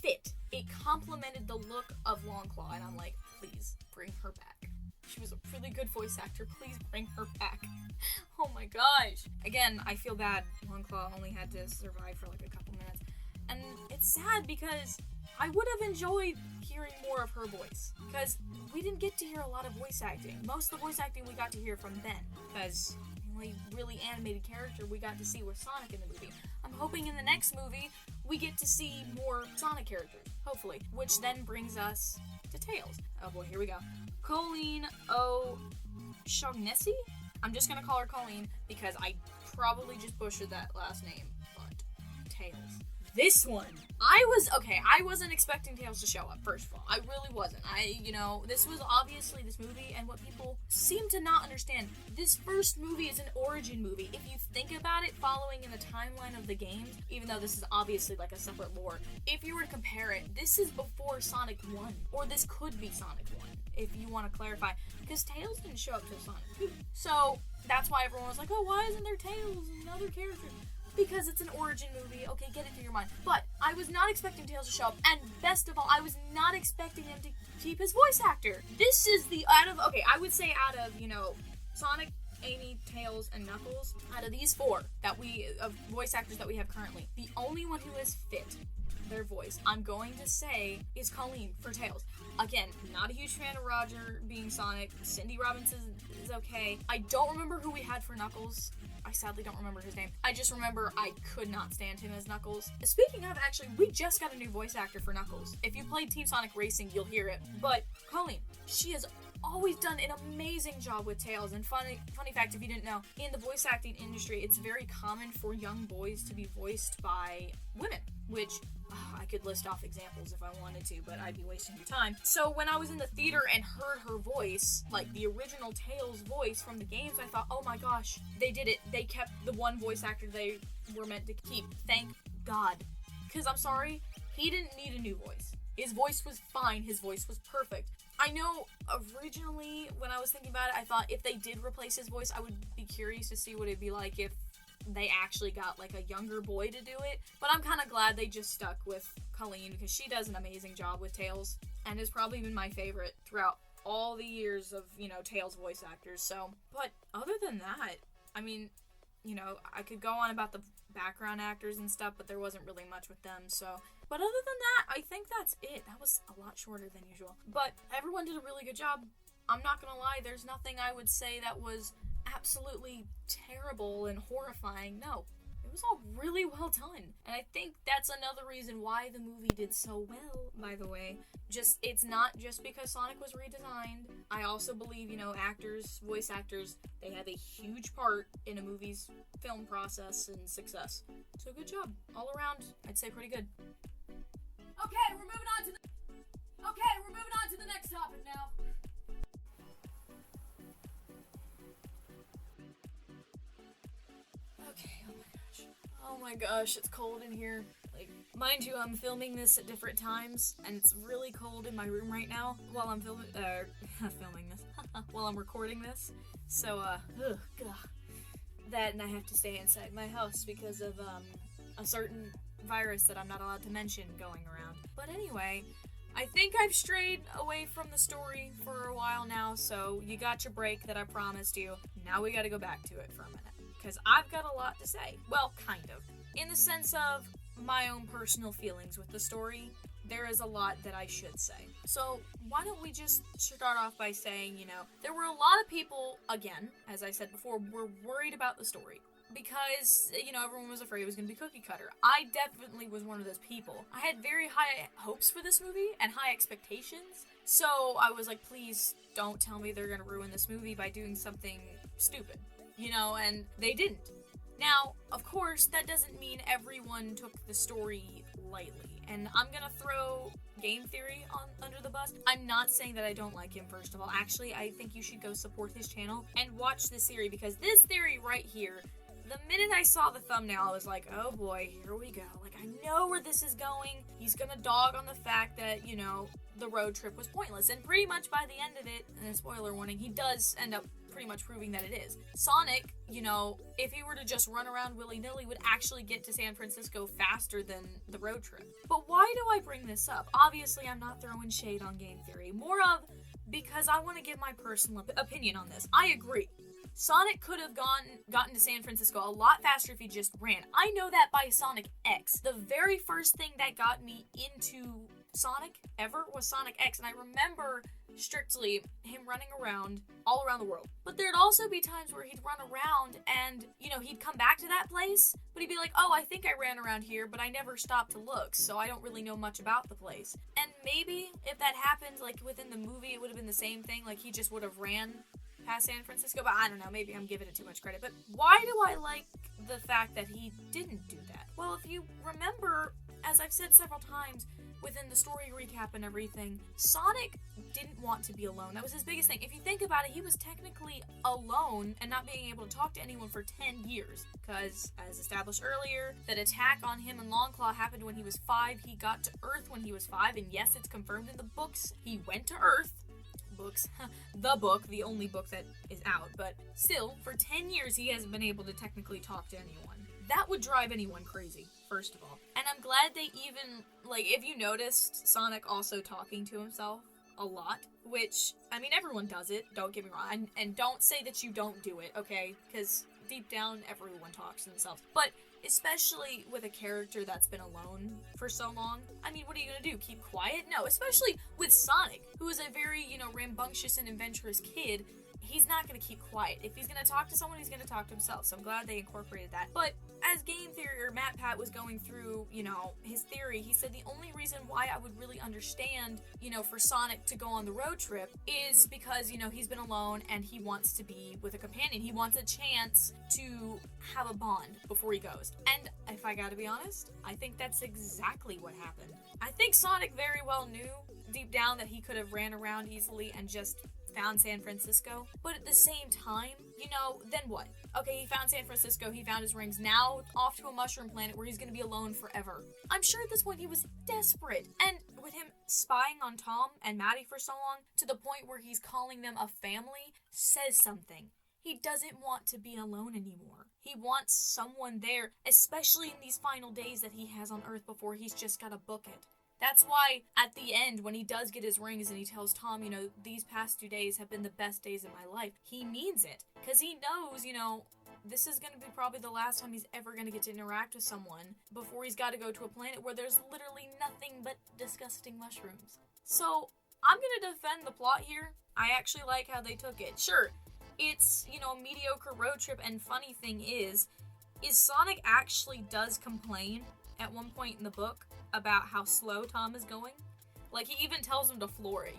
fit. It complemented the look of Longclaw, and I'm like, please, bring her back. She was a really good voice actor. Please bring her back. Oh my gosh. Again, I feel bad. Longclaw only had to survive for like a couple minutes. And it's sad because I would have enjoyed hearing more of her voice. Because we didn't get to hear a lot of voice acting. Most of the voice acting we got to hear from Ben. Because the only really animated character we got to see was Sonic in the movie. I'm hoping in the next movie we get to see more Sonic characters. Hopefully. Which then brings us to Tails. Oh boy, here we go. Colleen O'Shaughnessy? I'm just gonna call her Colleen because I probably just butchered that last name, but Tails. This one, I wasn't expecting Tails to show up, first of all. I really wasn't. This was obviously this movie, and what people seem to not understand, this first movie is an origin movie. If you think about it, following in the timeline of the games, even though this is obviously like a separate lore, if you were to compare it, this is before Sonic 1, or this could be Sonic 1, if you want to clarify, because Tails didn't show up till Sonic 2. So, that's why everyone was like, oh, why isn't there Tails and other characters? Because it's an origin movie. Okay, get it through your mind. But I was not expecting Tails to show up, and best of all, I was not expecting him to keep his voice actor. This is out of Sonic, Amy, Tails, and Knuckles, out of these 4 voice actors that we have currently, the only one who has fit their voice, I'm going to say, is Colleen for Tails. Again, not a huge fan of Roger being Sonic. Cindy Robinson is okay. I don't remember who we had for Knuckles. I sadly don't remember his name. I just remember I could not stand him as Knuckles. Speaking of, actually, we just got a new voice actor for Knuckles. If you played Team Sonic Racing, you'll hear it. But Colleen, she has always done an amazing job with Tails. And funny fact, if you didn't know, in the voice acting industry, it's very common for young boys to be voiced by women, which I could list off examples if I wanted to, but I'd be wasting your time. So when I was in the theater and heard her voice, like the original Tails voice from the games, I thought, oh my gosh, they did it. They kept the one voice actor they were meant to keep. Thank God. Because I'm sorry, he didn't need a new voice. His voice was fine. His voice was perfect. I know originally when I was thinking about it, I thought if they did replace his voice, I would be curious to see what it'd be like if they actually got like a younger boy to do it. But I'm kind of glad they just stuck with Colleen because she does an amazing job with Tails and has probably been my favorite throughout all the years of, Tails voice actors. So, but other than that, I mean, I could go on about the background actors and stuff, but there wasn't really much with them, so. But other than that, I think that's it. That was a lot shorter than usual. But everyone did a really good job. I'm not gonna lie, there's nothing I would say that was absolutely terrible and horrifying. No, it was all really well done. And I think that's another reason why the movie did so well, by the way. It's not just because Sonic was redesigned. I also believe, actors, voice actors, they have a huge part in a movie's film process and success. So good job. All around, I'd say pretty good. Okay, we're moving on to the Okay, we're moving on to the next topic now. Okay, oh my gosh, it's cold in here. Like, mind you, I'm filming this at different times, and it's really cold in my room right now while I'm filming this, while I'm recording this. So, God. That, and I have to stay inside my house because of, a certain virus that I'm not allowed to mention going around. But anyway, I think I've strayed away from the story for a while now, so you got your break that I promised you. Now we gotta go back to it for a minute, because I've got a lot to say. Well, kind of. In the sense of my own personal feelings with the story, there is a lot that I should say. So why don't we just start off by saying, there were a lot of people, again, as I said before, were worried about the story. Because, everyone was afraid it was going to be cookie cutter. I definitely was one of those people. I had very high hopes for this movie and high expectations. So I was like, please don't tell me they're going to ruin this movie by doing something stupid. And they didn't. Now, of course, that doesn't mean everyone took the story lightly. And I'm going to throw game theory under the bus. I'm not saying that I don't like him, first of all. Actually, I think you should go support his channel and watch this theory, because this theory right here, the minute I saw the thumbnail, I was like, oh boy, here we go. Like, I know where this is going. He's gonna dog on the fact that, the road trip was pointless. And pretty much by the end of it, and a spoiler warning, he does end up pretty much proving that it is. Sonic, if he were to just run around willy-nilly, would actually get to San Francisco faster than the road trip. But why do I bring this up? Obviously, I'm not throwing shade on game theory. More of because I want to give my personal opinion on this. I agree. Sonic could have gotten to San Francisco a lot faster if he just ran. I know that by Sonic X. The very first thing that got me into Sonic ever was Sonic X, and I remember strictly him running around all around the world. But there'd also be times where he'd run around and, he'd come back to that place, but he'd be like, oh, I think I ran around here, but I never stopped to look, so I don't really know much about the place. And maybe if that happened, like, within the movie, it would have been the same thing, like, he just would have ran past San Francisco, but I don't know, maybe I'm giving it too much credit. But why do I like the fact that he didn't do that? Well, if you remember, as I've said several times, within the story recap and everything, Sonic didn't want to be alone. That was his biggest thing. If you think about it, he was technically alone and not being able to talk to anyone for 10 years. Because, as established earlier, that attack on him and Longclaw happened when he was 5. He got to Earth when he was 5, and yes, it's confirmed in the books. He went to Earth. Books. The book, the only book that is out. But still, for 10 years, he hasn't been able to technically talk to anyone. That would drive anyone crazy, first of all. And I'm glad they even, if you noticed, Sonic also talking to himself a lot, which, everyone does it, don't get me wrong, and don't say that you don't do it, okay? Because deep down, everyone talks to themselves. But especially with a character that's been alone for so long, what are you gonna do, keep quiet? No, especially with Sonic, who is a very, rambunctious and adventurous kid. He's not going to keep quiet. If he's going to talk to someone, he's going to talk to himself. So I'm glad they incorporated that. But as Game Theory, or Matt Pat, was going through, his theory, he said the only reason why I would really understand, for Sonic to go on the road trip is because, he's been alone and he wants to be with a companion. He wants a chance to have a bond before he goes. And if I gotta be honest, I think that's exactly what happened. I think Sonic very well knew deep down that he could have ran around easily and just found San Francisco, but at the same time, then what? Okay, he found San Francisco, he found his rings, now off to a mushroom planet where he's gonna be alone forever. I'm sure at this point he was desperate, and with him spying on Tom and Maddie for so long, to the point where he's calling them a family, says something. He doesn't want to be alone anymore. He wants someone there, especially in these final days that he has on Earth before he's just gotta book it. That's why, at the end, when he does get his rings and he tells Tom, these past 2 days have been the best days of my life, he means it. Because he knows, this is going to be probably the last time he's ever going to get to interact with someone before he's got to go to a planet where there's literally nothing but disgusting mushrooms. So, I'm going to defend the plot here. I actually like how they took it. Sure, it's, a mediocre road trip, and funny thing is Sonic actually does complain at one point in the book about how slow Tom is going. He even tells him to floor it,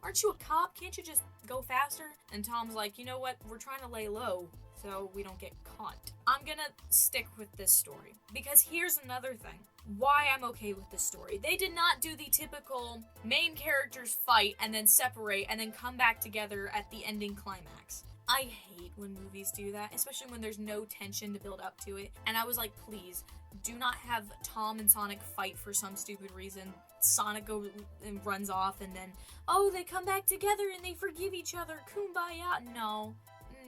aren't you a cop? Can't you just go faster? And Tom's like, you know what? We're trying to lay low, so we don't get caught. I'm gonna stick with this story, because here's another thing. Why I'm okay with this story. They did not do the typical main characters fight and then separate and then come back together at the ending climax. I hate when movies do that, especially when there's no tension to build up to it. And I was like, please, do not have Tom and Sonic fight for some stupid reason. Sonic goes and runs off and then, oh, they come back together and they forgive each other. Kumbaya.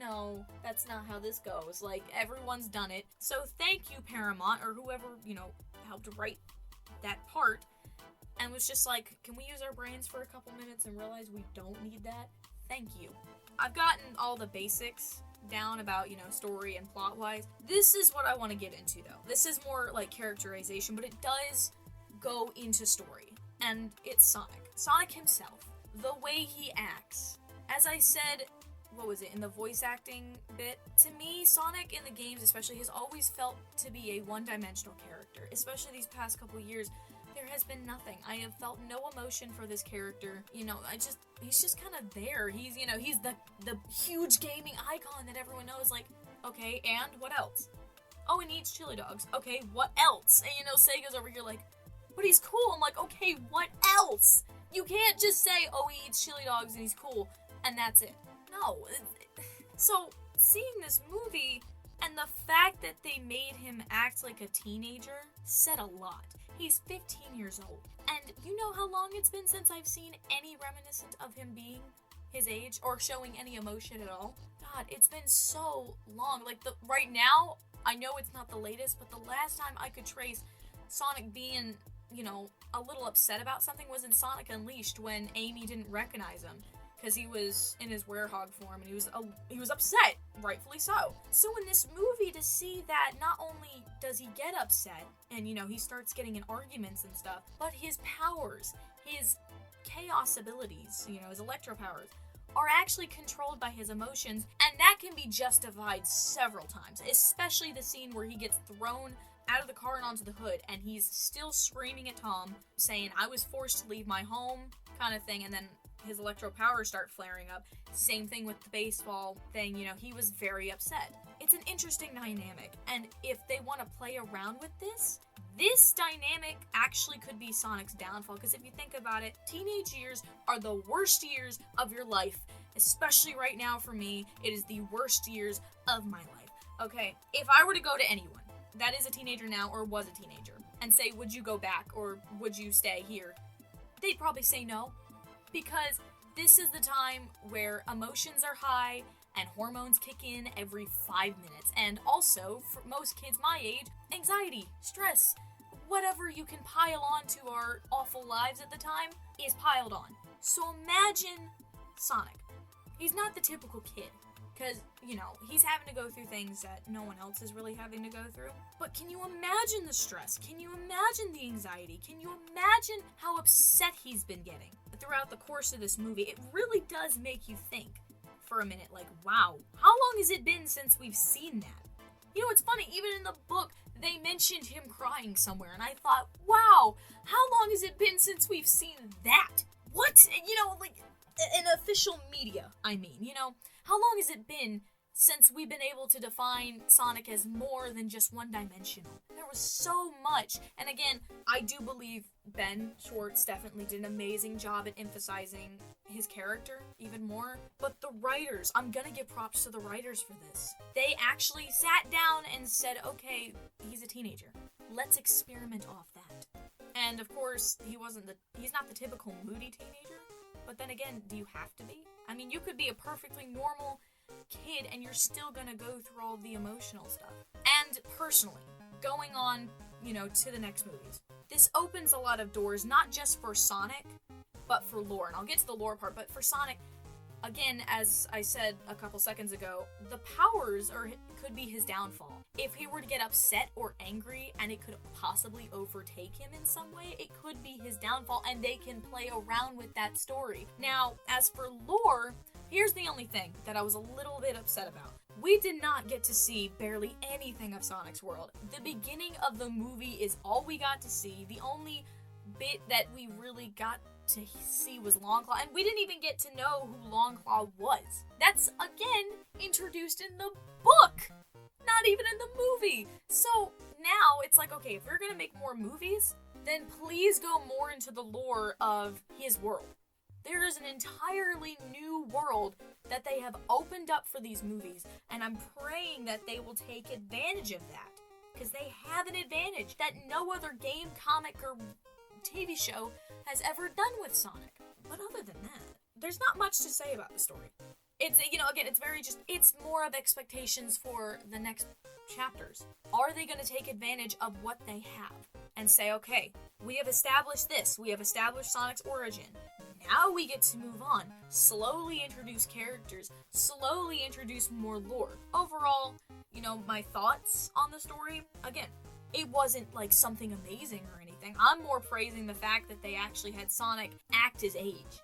No, that's not how this goes. Like, everyone's done it. So thank you, Paramount, or whoever, helped write that part, and was just like, can we use our brains for a couple minutes and realize we don't need that? Thank you. I've gotten all the basics down about, story and plot-wise. This is what I want to get into, though. This is more like characterization, but it does go into story. And it's Sonic. Sonic himself. The way he acts. As I said, in the voice acting bit? To me, Sonic in the games especially has always felt to be a one-dimensional character. Especially these past couple years, there has been nothing. I have felt no emotion for this character. He's just kind of there. He's the huge gaming icon that everyone knows, like, okay, and what else? Oh, and he eats chili dogs. Okay, what else? And Sega's over here like, but he's cool. I'm like, okay, what else? You can't just say, oh, he eats chili dogs and he's cool, and that's it. No. So, seeing this movie, and the fact that they made him act like a teenager, said a lot. He's 15 years old. And you know how long it's been since I've seen any reminiscent of him being his age, or showing any emotion at all? God, it's been so long. Like, right now, I know it's not the latest, but the last time I could trace Sonic being, a little upset about something was in Sonic Unleashed, when Amy didn't recognize him. Because he was in his werehog form, and he was upset, rightfully so. So in this movie, to see that not only does he get upset, and he starts getting in arguments and stuff, but his powers, his chaos abilities, his electro powers, are actually controlled by his emotions, and that can be justified several times, especially the scene where he gets thrown out of the car and onto the hood, and he's still screaming at Tom, saying, I was forced to leave my home, kind of thing, and then his electro powers start flaring up. Same thing with the baseball thing, he was very upset. It's an interesting dynamic, and if they want to play around with this dynamic actually could be Sonic's downfall, because if you think about it, teenage years are the worst years of your life, especially right now for me. It is the worst years of my life. Okay, if I were to go to anyone that is a teenager now, or was a teenager, and say, would you go back, or would you stay here? They'd probably say no. Because this is the time where emotions are high and hormones kick in every 5 minutes. And also, for most kids my age, anxiety, stress, whatever you can pile on to our awful lives at the time is piled on. So imagine Sonic. He's not the typical kid. Because, he's having to go through things that no one else is really having to go through. But can you imagine the stress? Can you imagine the anxiety? Can you imagine how upset he's been getting throughout the course of this movie? It really does make you think for a minute, like, wow, how long has it been since we've seen that? It's funny, even in the book, they mentioned him crying somewhere, and I thought, wow, how long has it been since we've seen that? What? In official media, I mean, how long has it been since we've been able to define Sonic as more than just one-dimensional? There was so much. And again, I do believe Ben Schwartz definitely did an amazing job at emphasizing his character even more. But the writers, I'm gonna give props to the writers for this. They actually sat down and said, okay, he's a teenager. Let's experiment off that. And of course, he's not the typical moody teenager. But then again, do you have to be? I mean, you could be a perfectly normal kid and you're still gonna go through all the emotional stuff. And personally, going on, to the next movies, this opens a lot of doors, not just for Sonic, but for lore. And I'll get to the lore part, but for Sonic, again, as I said a couple seconds ago, the powers could be his downfall. If he were to get upset or angry and it could possibly overtake him in some way, it could be his downfall, and they can play around with that story. Now, as for lore, here's the only thing that I was a little bit upset about. We did not get to see barely anything of Sonic's world. The beginning of the movie is all we got to see. The only bit that we really got to see was Longclaw, and we didn't even get to know who Longclaw was. That's, again, introduced in the book, not even in the movie. So now it's like, okay, if we're gonna make more movies, then please go more into the lore of his world. There is an entirely new world that they have opened up for these movies, and I'm praying that they will take advantage of that, because they have an advantage that no other game, comic, or TV show has ever done with Sonic. But other than that, there's not much to say about the story. It's, again, it's more of expectations for the next chapters. Are they going to take advantage of what they have and say, okay, we have established this, we have established Sonic's origin, now we get to move on, slowly introduce characters, slowly introduce more lore. Overall, my thoughts on the story, again, it wasn't like something amazing or anything. I'm more praising the fact that they actually had Sonic act his age.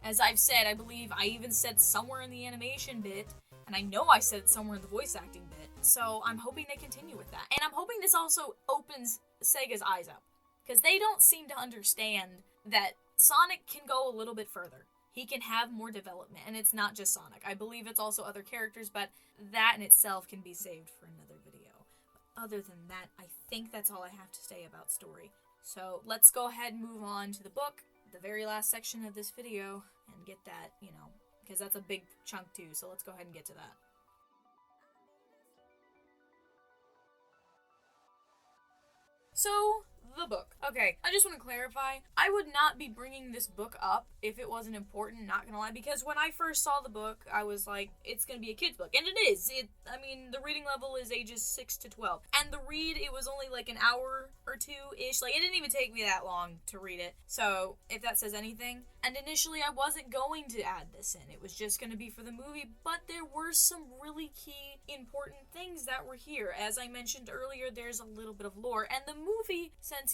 As I've said, I believe I even said somewhere in the animation bit, and I know I said it somewhere in the voice acting bit, so I'm hoping they continue with that. And I'm hoping this also opens Sega's eyes up, because they don't seem to understand that Sonic can go a little bit further. He can have more development, and it's not just Sonic. I believe it's also other characters, but that in itself can be saved for another video. But other than that, I think that's all I have to say about story. So let's go ahead and move on to the book, the very last section of this video, and get that, because that's a big chunk too, so let's go ahead and get to that. So, the book. Okay, I just want to clarify, I would not be bringing this book up if it wasn't important, not gonna lie, because when I first saw the book, I was like, it's gonna be a kid's book, and it is. The reading level is ages 6 to 12, and the read, it was only like an hour or two-ish, it didn't even take me that long to read it, so if that says anything. And initially, I wasn't going to add this in, it was just gonna be for the movie, but there were some really key, important things that were here. As I mentioned earlier, there's a little bit of lore, and the movie, since,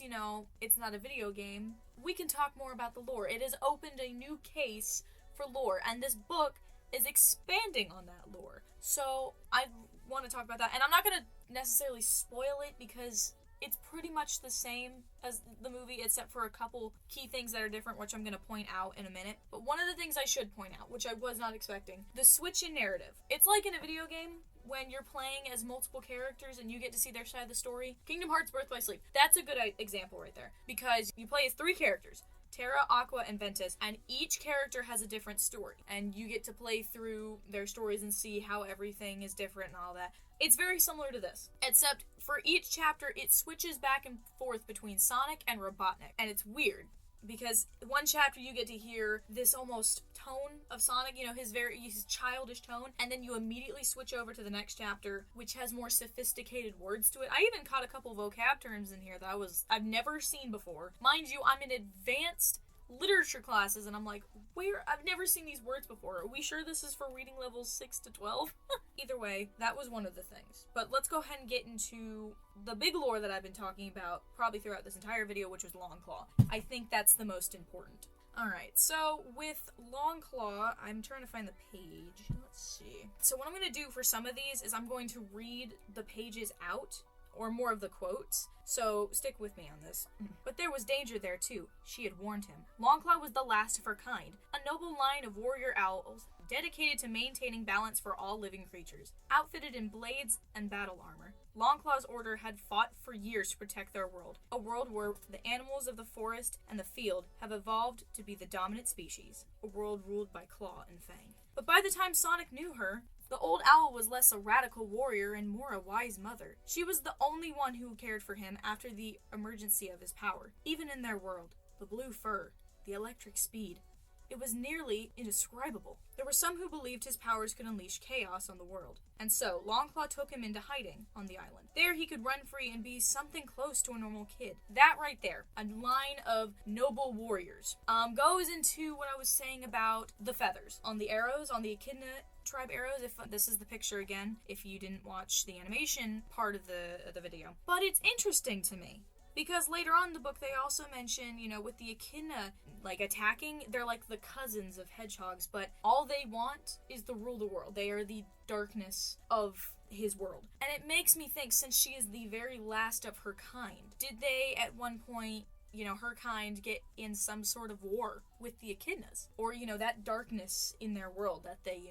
it's not a video game, we can talk more about the lore. It has opened a new case for lore, and this book is expanding on that lore. So, I want to talk about that, and I'm not going to necessarily spoil it, because it's pretty much the same as the movie, except for a couple key things that are different, which I'm going to point out in a minute. But one of the things I should point out, which I was not expecting, the switch in narrative. It's like in a video game, when you're playing as multiple characters and you get to see their side of the story. Kingdom Hearts Birth by Sleep. That's a good example right there. Because you play as 3 characters. Terra, Aqua, and Ventus, and each character has a different story. And you get to play through their stories and see how everything is different and all that. It's very similar to this, except for each chapter, it switches back and forth between Sonic and Robotnik. And it's weird, because one chapter you get to hear this almost tone of Sonic, his childish tone, and then you immediately switch over to the next chapter, which has more sophisticated words to it. I even caught a couple vocab terms in here that I've never seen before. Mind you, I'm in advanced literature classes, and I'm like, I've never seen these words before. Are we sure this is for reading levels 6 to 12? Either way, that was one of the things. But let's go ahead and get into the big lore that I've been talking about probably throughout this entire video, which was Longclaw. I think that's the most important. Alright, so with Longclaw, I'm trying to find the page. Let's see. So what I'm going to do for some of these is I'm going to read the pages out, or more of the quotes, so stick with me on this. But there was danger there too, she had warned him. Longclaw was the last of her kind, a noble line of warrior owls dedicated to maintaining balance for all living creatures. Outfitted in blades and battle armor, Longclaw's order had fought for years to protect their world, a world where the animals of the forest and the field have evolved to be the dominant species, a world ruled by Claw and Fang. But by the time Sonic knew her, the old owl was less a radical warrior and more a wise mother. She was the only one who cared for him after the emergency of his power. Even in their world, the blue fur, the electric speed, it was nearly indescribable. There were some who believed his powers could unleash chaos on the world, and so Longclaw took him into hiding on the island. There he could run free and be something close to a normal kid. That right there, a line of noble warriors, goes into what I was saying about the feathers. On the arrows, on the Echidna tribe arrows, if this is the picture again, if you didn't watch the animation part of the video. But it's interesting to me, because later on in the book, they also mention, with the Echidna, attacking, they're like the cousins of hedgehogs, but all they want is to rule the world. They are the darkness of his world. And it makes me think, since she is the very last of her kind, did they, at one point, her kind get in some sort of war with the echidnas, or, that darkness in their world that they,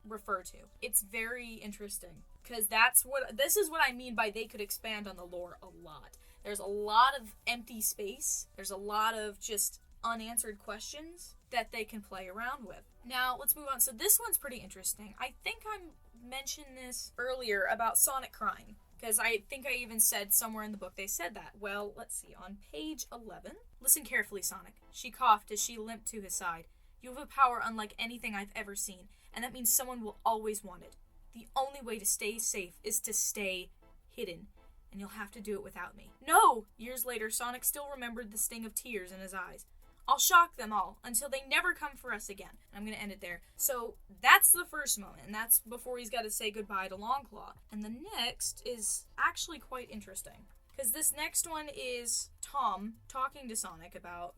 refer to. It's very interesting, because this is what I mean by they could expand on the lore a lot. There's a lot of empty space. There's a lot of just unanswered questions that they can play around with. Now, let's move on. So this one's pretty interesting. I think I mentioned this earlier about Sonic crying, because I think I even said somewhere in the book they said that. Well, let's see. On page 11, listen carefully, Sonic. She coughed as she limped to his side. You have a power unlike anything I've ever seen, and that means someone will always want it. The only way to stay safe is to stay hidden, and you'll have to do it without me. No! Years later, Sonic still remembered the sting of tears in his eyes. I'll shock them all until they never come for us again. I'm going to end it there. So that's the first moment, and that's before he's got to say goodbye to Longclaw. And the next is actually quite interesting, because this next one is Tom talking to Sonic about,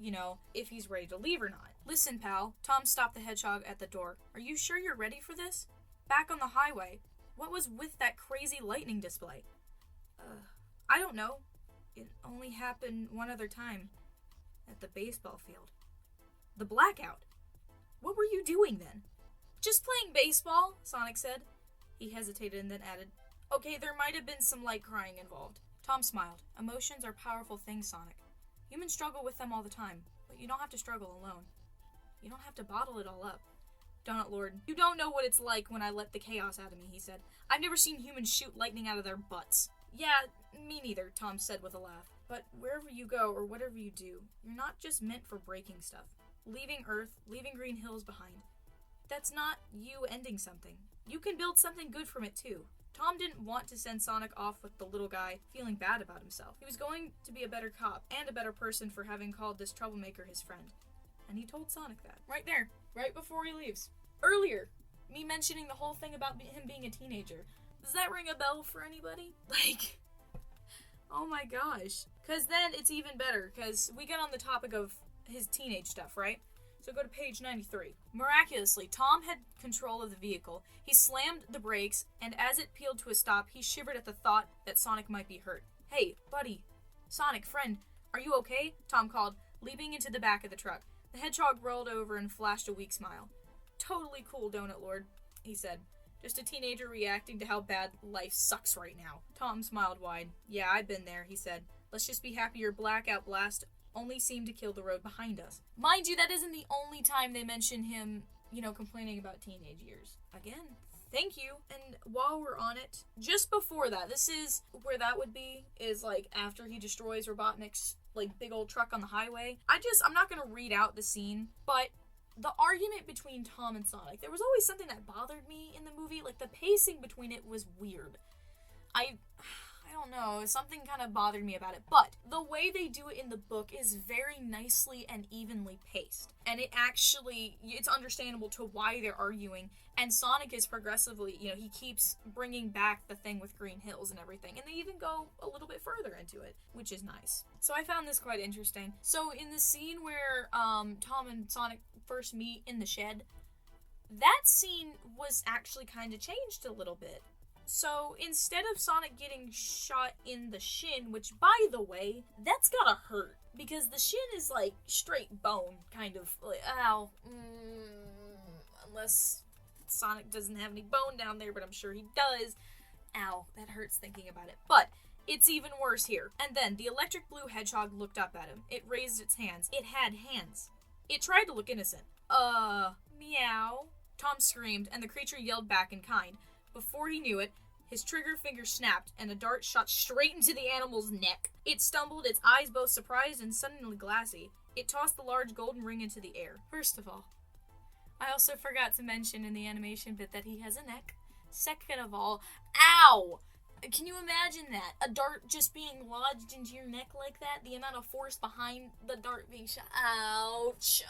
if he's ready to leave or not. Listen, pal. Tom stopped the hedgehog at the door. Are you sure you're ready for this? Back on the highway, what was with that crazy lightning display? I don't know. It only happened one other time. At the baseball field. The blackout. What were you doing then? Just playing baseball, Sonic said. He hesitated and then added, Okay, there might have been some light crying involved. Tom smiled. Emotions are powerful things, Sonic. Humans struggle with them all the time, but you don't have to struggle alone. You don't have to bottle it all up. Donut Lord, you don't know what it's like when I let the chaos out of me, he said. I've never seen humans shoot lightning out of their butts. Yeah, me neither, Tom said with a laugh. But wherever you go, or whatever you do, you're not just meant for breaking stuff. Leaving Earth, leaving Green Hills behind. That's not you ending something. You can build something good from it, too. Tom didn't want to send Sonic off with the little guy feeling bad about himself. He was going to be a better cop, and a better person for having called this troublemaker his friend. And he told Sonic that. Right there. Right before he leaves. Earlier, me mentioning the whole thing about him being a teenager. Does that ring a bell for anybody? Oh my gosh. Because then it's even better, because we get on the topic of his teenage stuff, right? So go to page 93. Miraculously, Tom had control of the vehicle. He slammed the brakes, and as it peeled to a stop, he shivered at the thought that Sonic might be hurt. Hey, buddy. Sonic, friend, are you okay? Tom called, leaping into the back of the truck. The hedgehog rolled over and flashed a weak smile. Totally cool, Donut Lord, he said. Just a teenager reacting to how bad life sucks right now. Tom smiled wide. Yeah, I've been there, he said. Let's just be happy your blackout blast only seemed to kill the road behind us. Mind you, that isn't the only time they mention him, complaining about teenage years. Again, thank you. And while we're on it, just before that, this is where that would be, is after he destroys Robotnik's big old truck on the highway. I'm not gonna read out the scene, but the argument between Tom and Sonic, there was always something that bothered me in the movie. The pacing between it was weird. I don't know, something kind of bothered me about it. But the way they do it in the book is very nicely and evenly paced. And it's understandable to why they're arguing. And Sonic is progressively, he keeps bringing back the thing with Green Hills and everything. And they even go a little bit further into it, which is nice. So I found this quite interesting. So in the scene where Tom and Sonic first meet in the shed, that scene was actually kind of changed a little bit. So instead of Sonic getting shot in the shin, which by the way, that's gotta hurt, because the shin is straight bone, kind of ow, unless Sonic doesn't have any bone down there, but I'm sure he does. Ow, that hurts thinking about it. But it's even worse here. And then the electric blue hedgehog looked up at him. It raised its hands. It had hands. It tried to look innocent. Meow. Tom screamed, and the creature yelled back in kind. Before he knew it, his trigger finger snapped, and a dart shot straight into the animal's neck. It stumbled, its eyes both surprised and suddenly glassy. It tossed the large golden ring into the air. First of all, I also forgot to mention in the animation bit that he has a neck. Second of all, ow! Can you imagine that? A dart just being lodged into your neck like that? The amount of force behind the dart being shot. Ouch!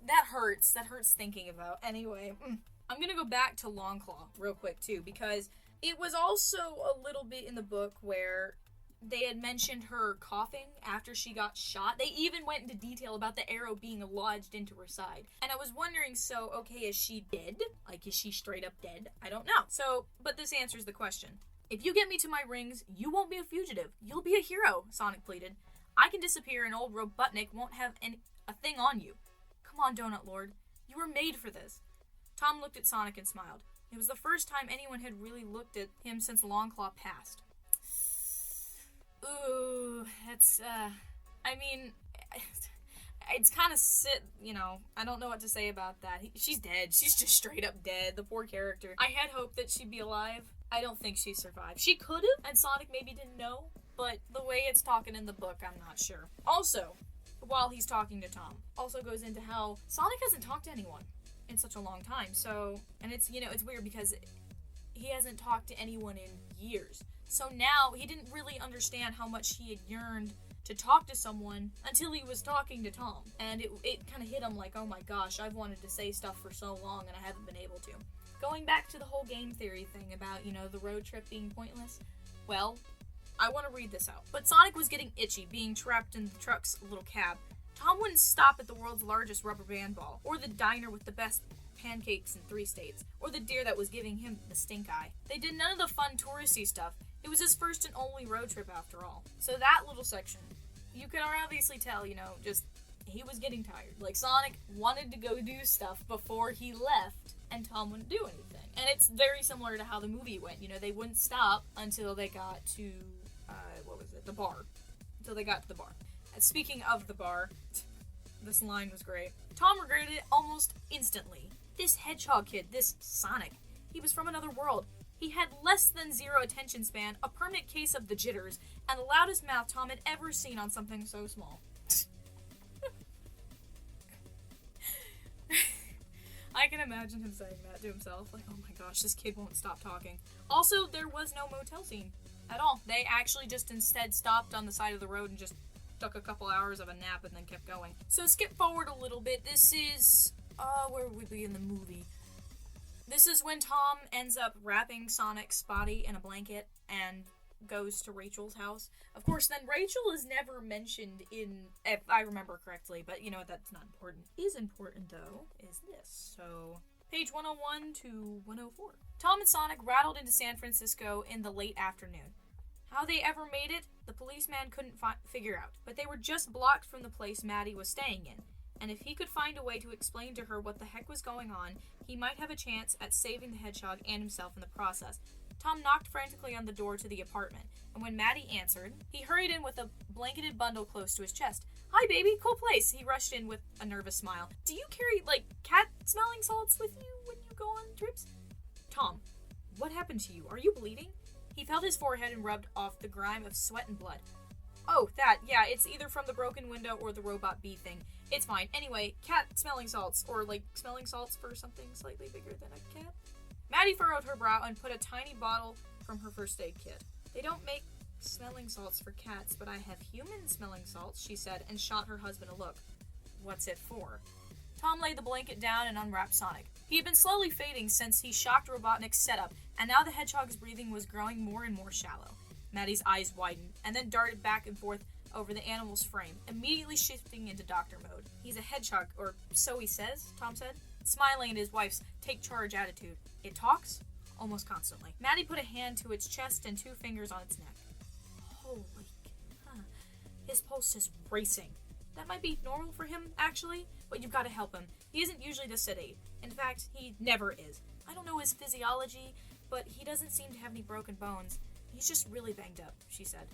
That hurts. That hurts thinking about. Anyway, I'm gonna go back to Longclaw real quick, too, because it was also a little bit in the book where they had mentioned her coughing after she got shot. They even went into detail about the arrow being lodged into her side. And I was wondering, so, okay, is she dead? Is she straight up dead? I don't know. So, but this answers the question. If you get me to my rings, you won't be a fugitive. You'll be a hero, Sonic pleaded. I can disappear and old Robotnik won't have a thing on you. Come on, Donut Lord. You were made for this. Tom looked at Sonic and smiled. It was the first time anyone had really looked at him since Longclaw passed. Ooh, that's, it's kind of I don't know what to say about that. She's dead. She's just straight up dead. The poor character. I had hoped that she'd be alive. I don't think she survived. She could have, and Sonic maybe didn't know, but the way it's talking in the book, I'm not sure. Also, while he's talking to Tom, also goes into how Sonic hasn't talked to anyone in such a long time. So, and it's weird because he hasn't talked to anyone in years. So now he didn't really understand how much he had yearned to talk to someone until he was talking to Tom. And it kind of hit him like, oh my gosh, I've wanted to say stuff for so long and I haven't been able to. Going back to the whole game theory thing about, the road trip being pointless, well, I want to read this out. But Sonic was getting itchy, being trapped in the truck's little cab. Tom wouldn't stop at the world's largest rubber band ball, or the diner with the best pancakes in 3 states, or the deer that was giving him the stink eye. They did none of the fun touristy stuff. It was his first and only road trip after all. So that little section, you can obviously tell, just he was getting tired. Like, Sonic wanted to go do stuff before he left, and Tom wouldn't do anything. And it's very similar to how the movie went. They wouldn't stop until they got to, the bar. Until they got to the bar. And speaking of the bar, this line was great. Tom regretted it almost instantly. This hedgehog kid, this Sonic, he was from another world. He had less than 0 attention span, a permanent case of the jitters, and the loudest mouth Tom had ever seen on something so small. I can imagine him saying that to himself. Like, oh my gosh, this kid won't stop talking. Also, there was no motel scene at all. They actually just instead stopped on the side of the road and just took a couple hours of a nap and then kept going. So skip forward a little bit. This is, where would we be in the movie? This is when Tom ends up wrapping Sonic's body in a blanket and goes to Rachel's house. Of course, then Rachel is never mentioned if I remember correctly, but that's not important. Is important, though, is this. So, page 101 to 104. Tom and Sonic rattled into San Francisco in the late afternoon. How they ever made it, the policeman couldn't figure out, but they were just blocked from the place Maddie was staying in. And if he could find a way to explain to her what the heck was going on, he might have a chance at saving the hedgehog and himself in the process. Tom knocked frantically on the door to the apartment, and when Maddie answered, he hurried in with a blanketed bundle close to his chest. "Hi, baby, cool place," he rushed in with a nervous smile. "Do you carry, cat smelling salts with you when you go on trips?" "Tom, what happened to you? Are you bleeding?" He felt his forehead and rubbed off the grime of sweat and blood. "Oh, that, yeah, it's either from the broken window or the robot bee thing. It's fine. Anyway, cat smelling salts, or smelling salts for something slightly bigger than a cat." Maddie furrowed her brow and put a tiny bottle from her first aid kit. "They don't make smelling salts for cats, but I have human smelling salts," she said, and shot her husband a look. "What's it for?" Tom laid the blanket down and unwrapped Sonic. He had been slowly fading since he shocked Robotnik's setup, and now the hedgehog's breathing was growing more and more shallow. Maddie's eyes widened, and then darted back and forth over the animal's frame, immediately shifting into doctor mode. "He's a hedgehog, or so he says," Tom said, smiling at his wife's take-charge attitude. "It talks?" "Almost constantly." Maddie put a hand to its chest and 2 fingers on its neck. Holy, his pulse is racing. That might be normal for him, actually, but you've got to help him. He isn't usually this sedate. In fact, he never is. I don't know his physiology, but he doesn't seem to have any broken bones. He's just really banged up," she said.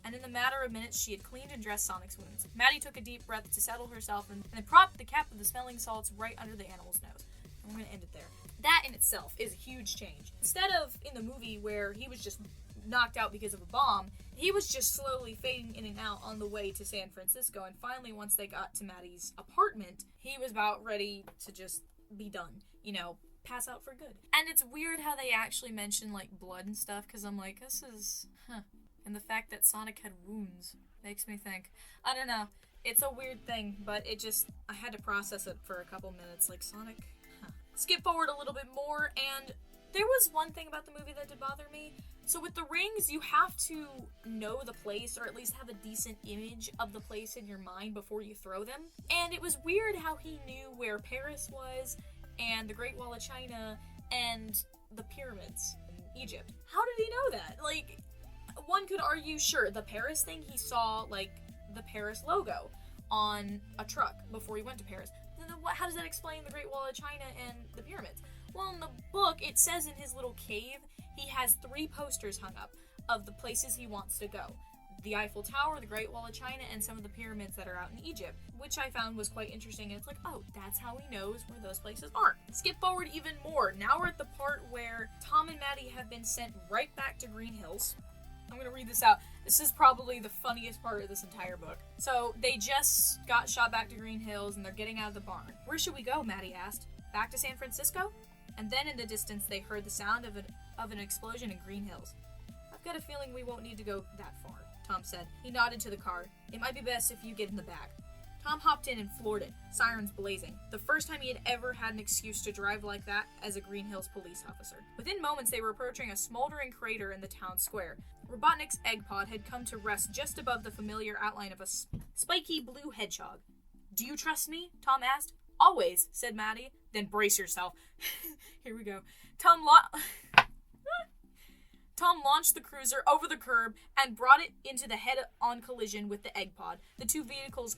And in the matter of minutes, she had cleaned and dressed Sonic's wounds. Maddie took a deep breath to settle herself and then propped the cap of the smelling salts right under the animal's nose. I'm going to end it there. That in itself is a huge change. Instead of in the movie where he was just knocked out because of a bomb, he was just slowly fading in and out on the way to San Francisco, and finally, once they got to Maddie's apartment, he was about ready to just be done. Pass out for good. And it's weird how they actually mention, blood and stuff, because I'm like, this is, And the fact that Sonic had wounds makes me think, I don't know, it's a weird thing, but I had to process it for a couple minutes, Sonic, Skip forward a little bit more, and there was one thing about the movie that did bother me. So with the rings, you have to know the place, or at least have a decent image of the place in your mind before you throw them. And it was weird how he knew where Paris was, and the Great Wall of China, and the pyramids in Egypt. How did he know that? One could argue, sure, the Paris thing, he saw, the Paris logo on a truck before he went to Paris. Then how does that explain the Great Wall of China and the pyramids? Well, in the book, it says in his little cave, he has 3 posters hung up of the places he wants to go. The Eiffel Tower, the Great Wall of China, and some of the pyramids that are out in Egypt, which I found was quite interesting. And it's like, oh, that's how he knows where those places are. Skip forward even more. Now we're at the part where Tom and Maddie have been sent right back to Green Hills. I'm going to read this out. This is probably the funniest part of this entire book. So, they just got shot back to Green Hills, and they're getting out of the barn. Where should we go, Maddie asked. Back to San Francisco? And then in the distance, they heard the sound of an explosion in Green Hills. I've got a feeling we won't need to go that far, Tom said. He nodded to the car. It might be best if you get in the back. Tom hopped in and floored it, sirens blazing. The first time he had ever had an excuse to drive like that as a Green Hills police officer. Within moments, they were approaching a smoldering crater in the town square. Robotnik's egg pod had come to rest just above the familiar outline of a spiky blue hedgehog. Do you trust me? Tom asked. Always, said Maddie. Then brace yourself. Here we go. Tom launched the cruiser over the curb and brought it into the head-on collision with the egg pod. The two vehicles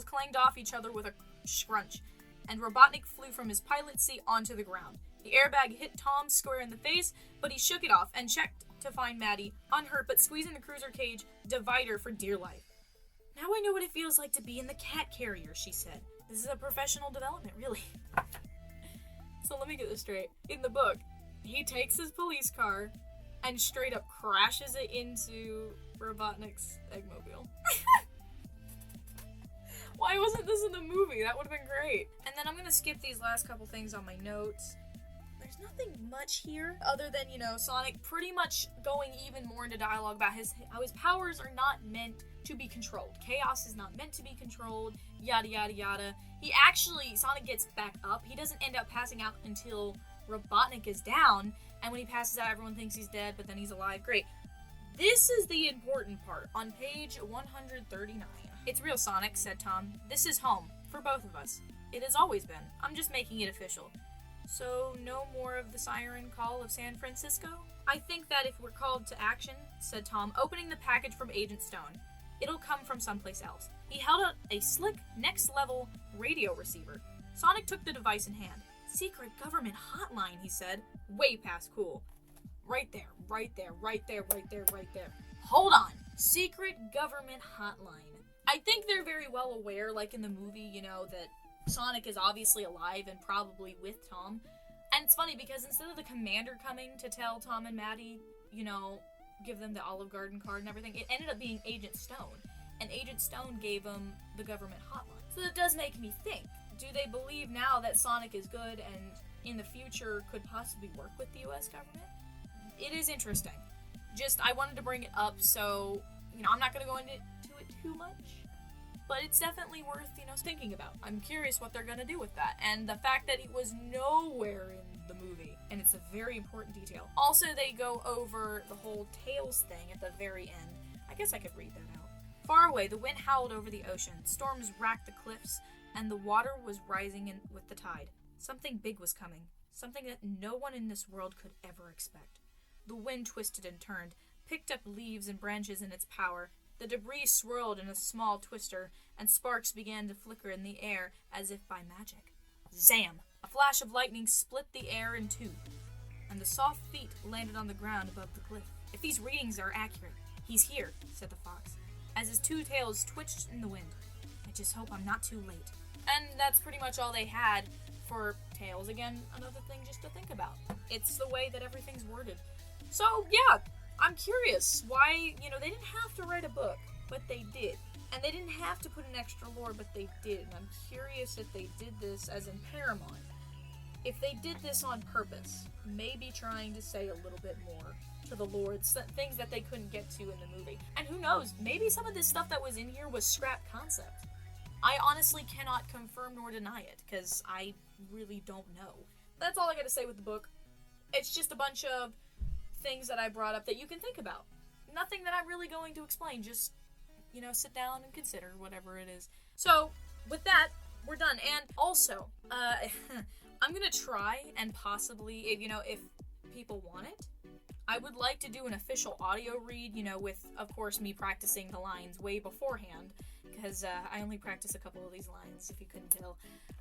clanged off each other with a scrunch, and Robotnik flew from his pilot seat onto the ground. The airbag hit Tom square in the face, but he shook it off and checked to find Maddie, unhurt but squeezing the cruiser cage divider for dear life. Now I know what it feels like to be in the cat carrier, she said. This is a professional development, really. So let me get this straight. In the book, he takes his police car and straight up crashes it into Robotnik's Eggmobile. Why wasn't this in the movie? That would have been great. And then I'm going to skip these last couple things on my notes. There's nothing much here other than, Sonic pretty much going even more into dialogue about how his powers are not meant to be controlled. Chaos is not meant to be controlled, yada yada yada. Sonic gets back up. He doesn't end up passing out until Robotnik is down, and when he passes out, everyone thinks he's dead, but then he's alive. Great. This is the important part, on page 139. It's real, Sonic, said Tom. This is home, for both of us. It has always been. I'm just making it official. So, no more of the siren call of San Francisco? I think that if we're called to action, said Tom, opening the package from Agent Stone, it'll come from someplace else. He held out a slick, next-level radio receiver. Sonic took the device in hand. Secret government hotline, he said. Way past cool. Right there, right there, right there, right there, right there. Hold on. Secret government hotline. I think they're very well aware, like in the movie, that Sonic is obviously alive and probably with Tom. And it's funny because instead of the commander coming to tell Tom and Maddie, give them the Olive Garden card and everything, it ended up being Agent Stone. And Agent Stone gave them the government hotline. So that does make me think. Do they believe now that Sonic is good and in the future could possibly work with the U.S. government? It is interesting. I wanted to bring it up, so, I'm not going to go into it too much. But it's definitely worth, thinking about. I'm curious what they're going to do with that. And the fact that it was nowhere in the movie. And it's a very important detail. Also, they go over the whole Tails thing at the very end. I guess I could read that out. Far away, the wind howled over the ocean. Storms racked the cliffs, and the water was rising with the tide. Something big was coming. Something that no one in this world could ever expect. The wind twisted and turned, picked up leaves and branches in its power. The debris swirled in a small twister, and sparks began to flicker in the air as if by magic. Zam! A flash of lightning split the air in two, and the soft feet landed on the ground above the cliff. If these readings are accurate, he's here, said the fox, as his two tails twitched in the wind. I just hope I'm not too late. And that's pretty much all they had for Tails. Again, another thing just to think about. It's the way that everything's worded. So, yeah, I'm curious why, they didn't have to write a book, but they did. And they didn't have to put an extra lore, but they did. And I'm curious if they did this, as in Paramount, if they did this on purpose, maybe trying to say a little bit more to the lore, things that they couldn't get to in the movie. And who knows, maybe some of this stuff that was in here was scrap concept. I honestly cannot confirm nor deny it, because I really don't know. That's all I gotta say with the book. It's just a bunch of things that I brought up that you can think about. Nothing that I'm really going to explain, just, sit down and consider whatever it is. So, with that, we're done. And also, I'm gonna try and possibly, if people want it, I would like to do an official audio read, with, of course, me practicing the lines way beforehand, because I only practice a couple of these lines, if you couldn't tell.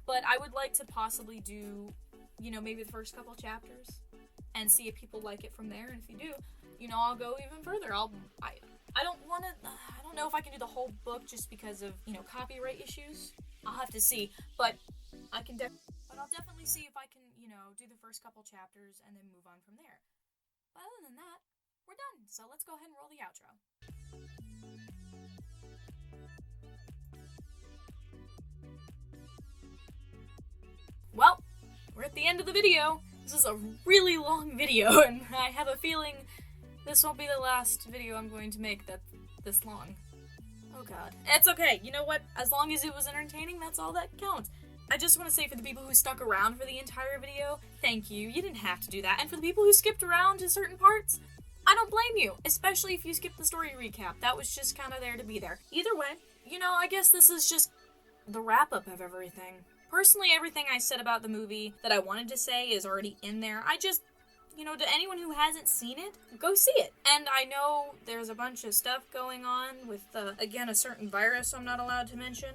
But I would like to possibly do, maybe the first couple chapters, and see if people like it from there, and if you do, I'll go even further. I don't know if I can do the whole book just because of, copyright issues. I'll have to see, but I'll definitely see if I can, do the first couple chapters and then move on from there. But other than that, we're done. So let's go ahead and roll the outro. Well, we're at the end of the video. This is a really long video, and I have a feeling this won't be the last video I'm going to make that's this long. Oh god. It's okay, you know what? As long as it was entertaining, that's all that counts. I just want to say for the people who stuck around for the entire video, thank you. You didn't have to do that. And for the people who skipped around to certain parts, I don't blame you. Especially if you skipped the story recap. That was just kind of there to be there. Either way, I guess this is just the wrap-up of everything. Personally, everything I said about the movie that I wanted to say is already in there. I just, to anyone who hasn't seen it, go see it. And I know there's a bunch of stuff going on with, again, a certain virus I'm not allowed to mention,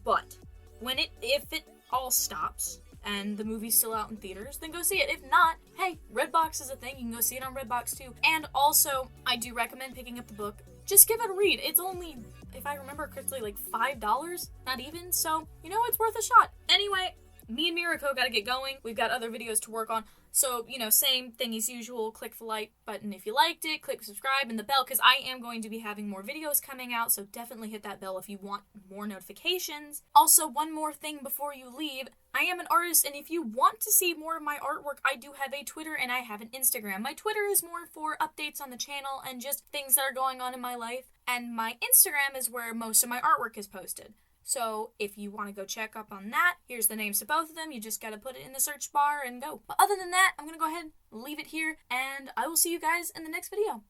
but if it all stops and the movie's still out in theaters, then go see it. If not, hey, Redbox is a thing. You can go see it on Redbox too. And also, I do recommend picking up the book. Just give it a read. It's only, if I remember correctly, like $5, not even, so, it's worth a shot. Anyway, me and Mirko gotta get going. We've got other videos to work on, so, same thing as usual, click the like button if you liked it, click subscribe and the bell, because I am going to be having more videos coming out, so definitely hit that bell if you want more notifications. Also, one more thing before you leave, I am an artist, and if you want to see more of my artwork, I do have a Twitter and I have an Instagram. My Twitter is more for updates on the channel and just things that are going on in my life, and my Instagram is where most of my artwork is posted. So if you want to go check up on that, here's the names to both of them. You just got to put it in the search bar and go. But other than that, I'm going to go ahead and leave it here, and I will see you guys in the next video.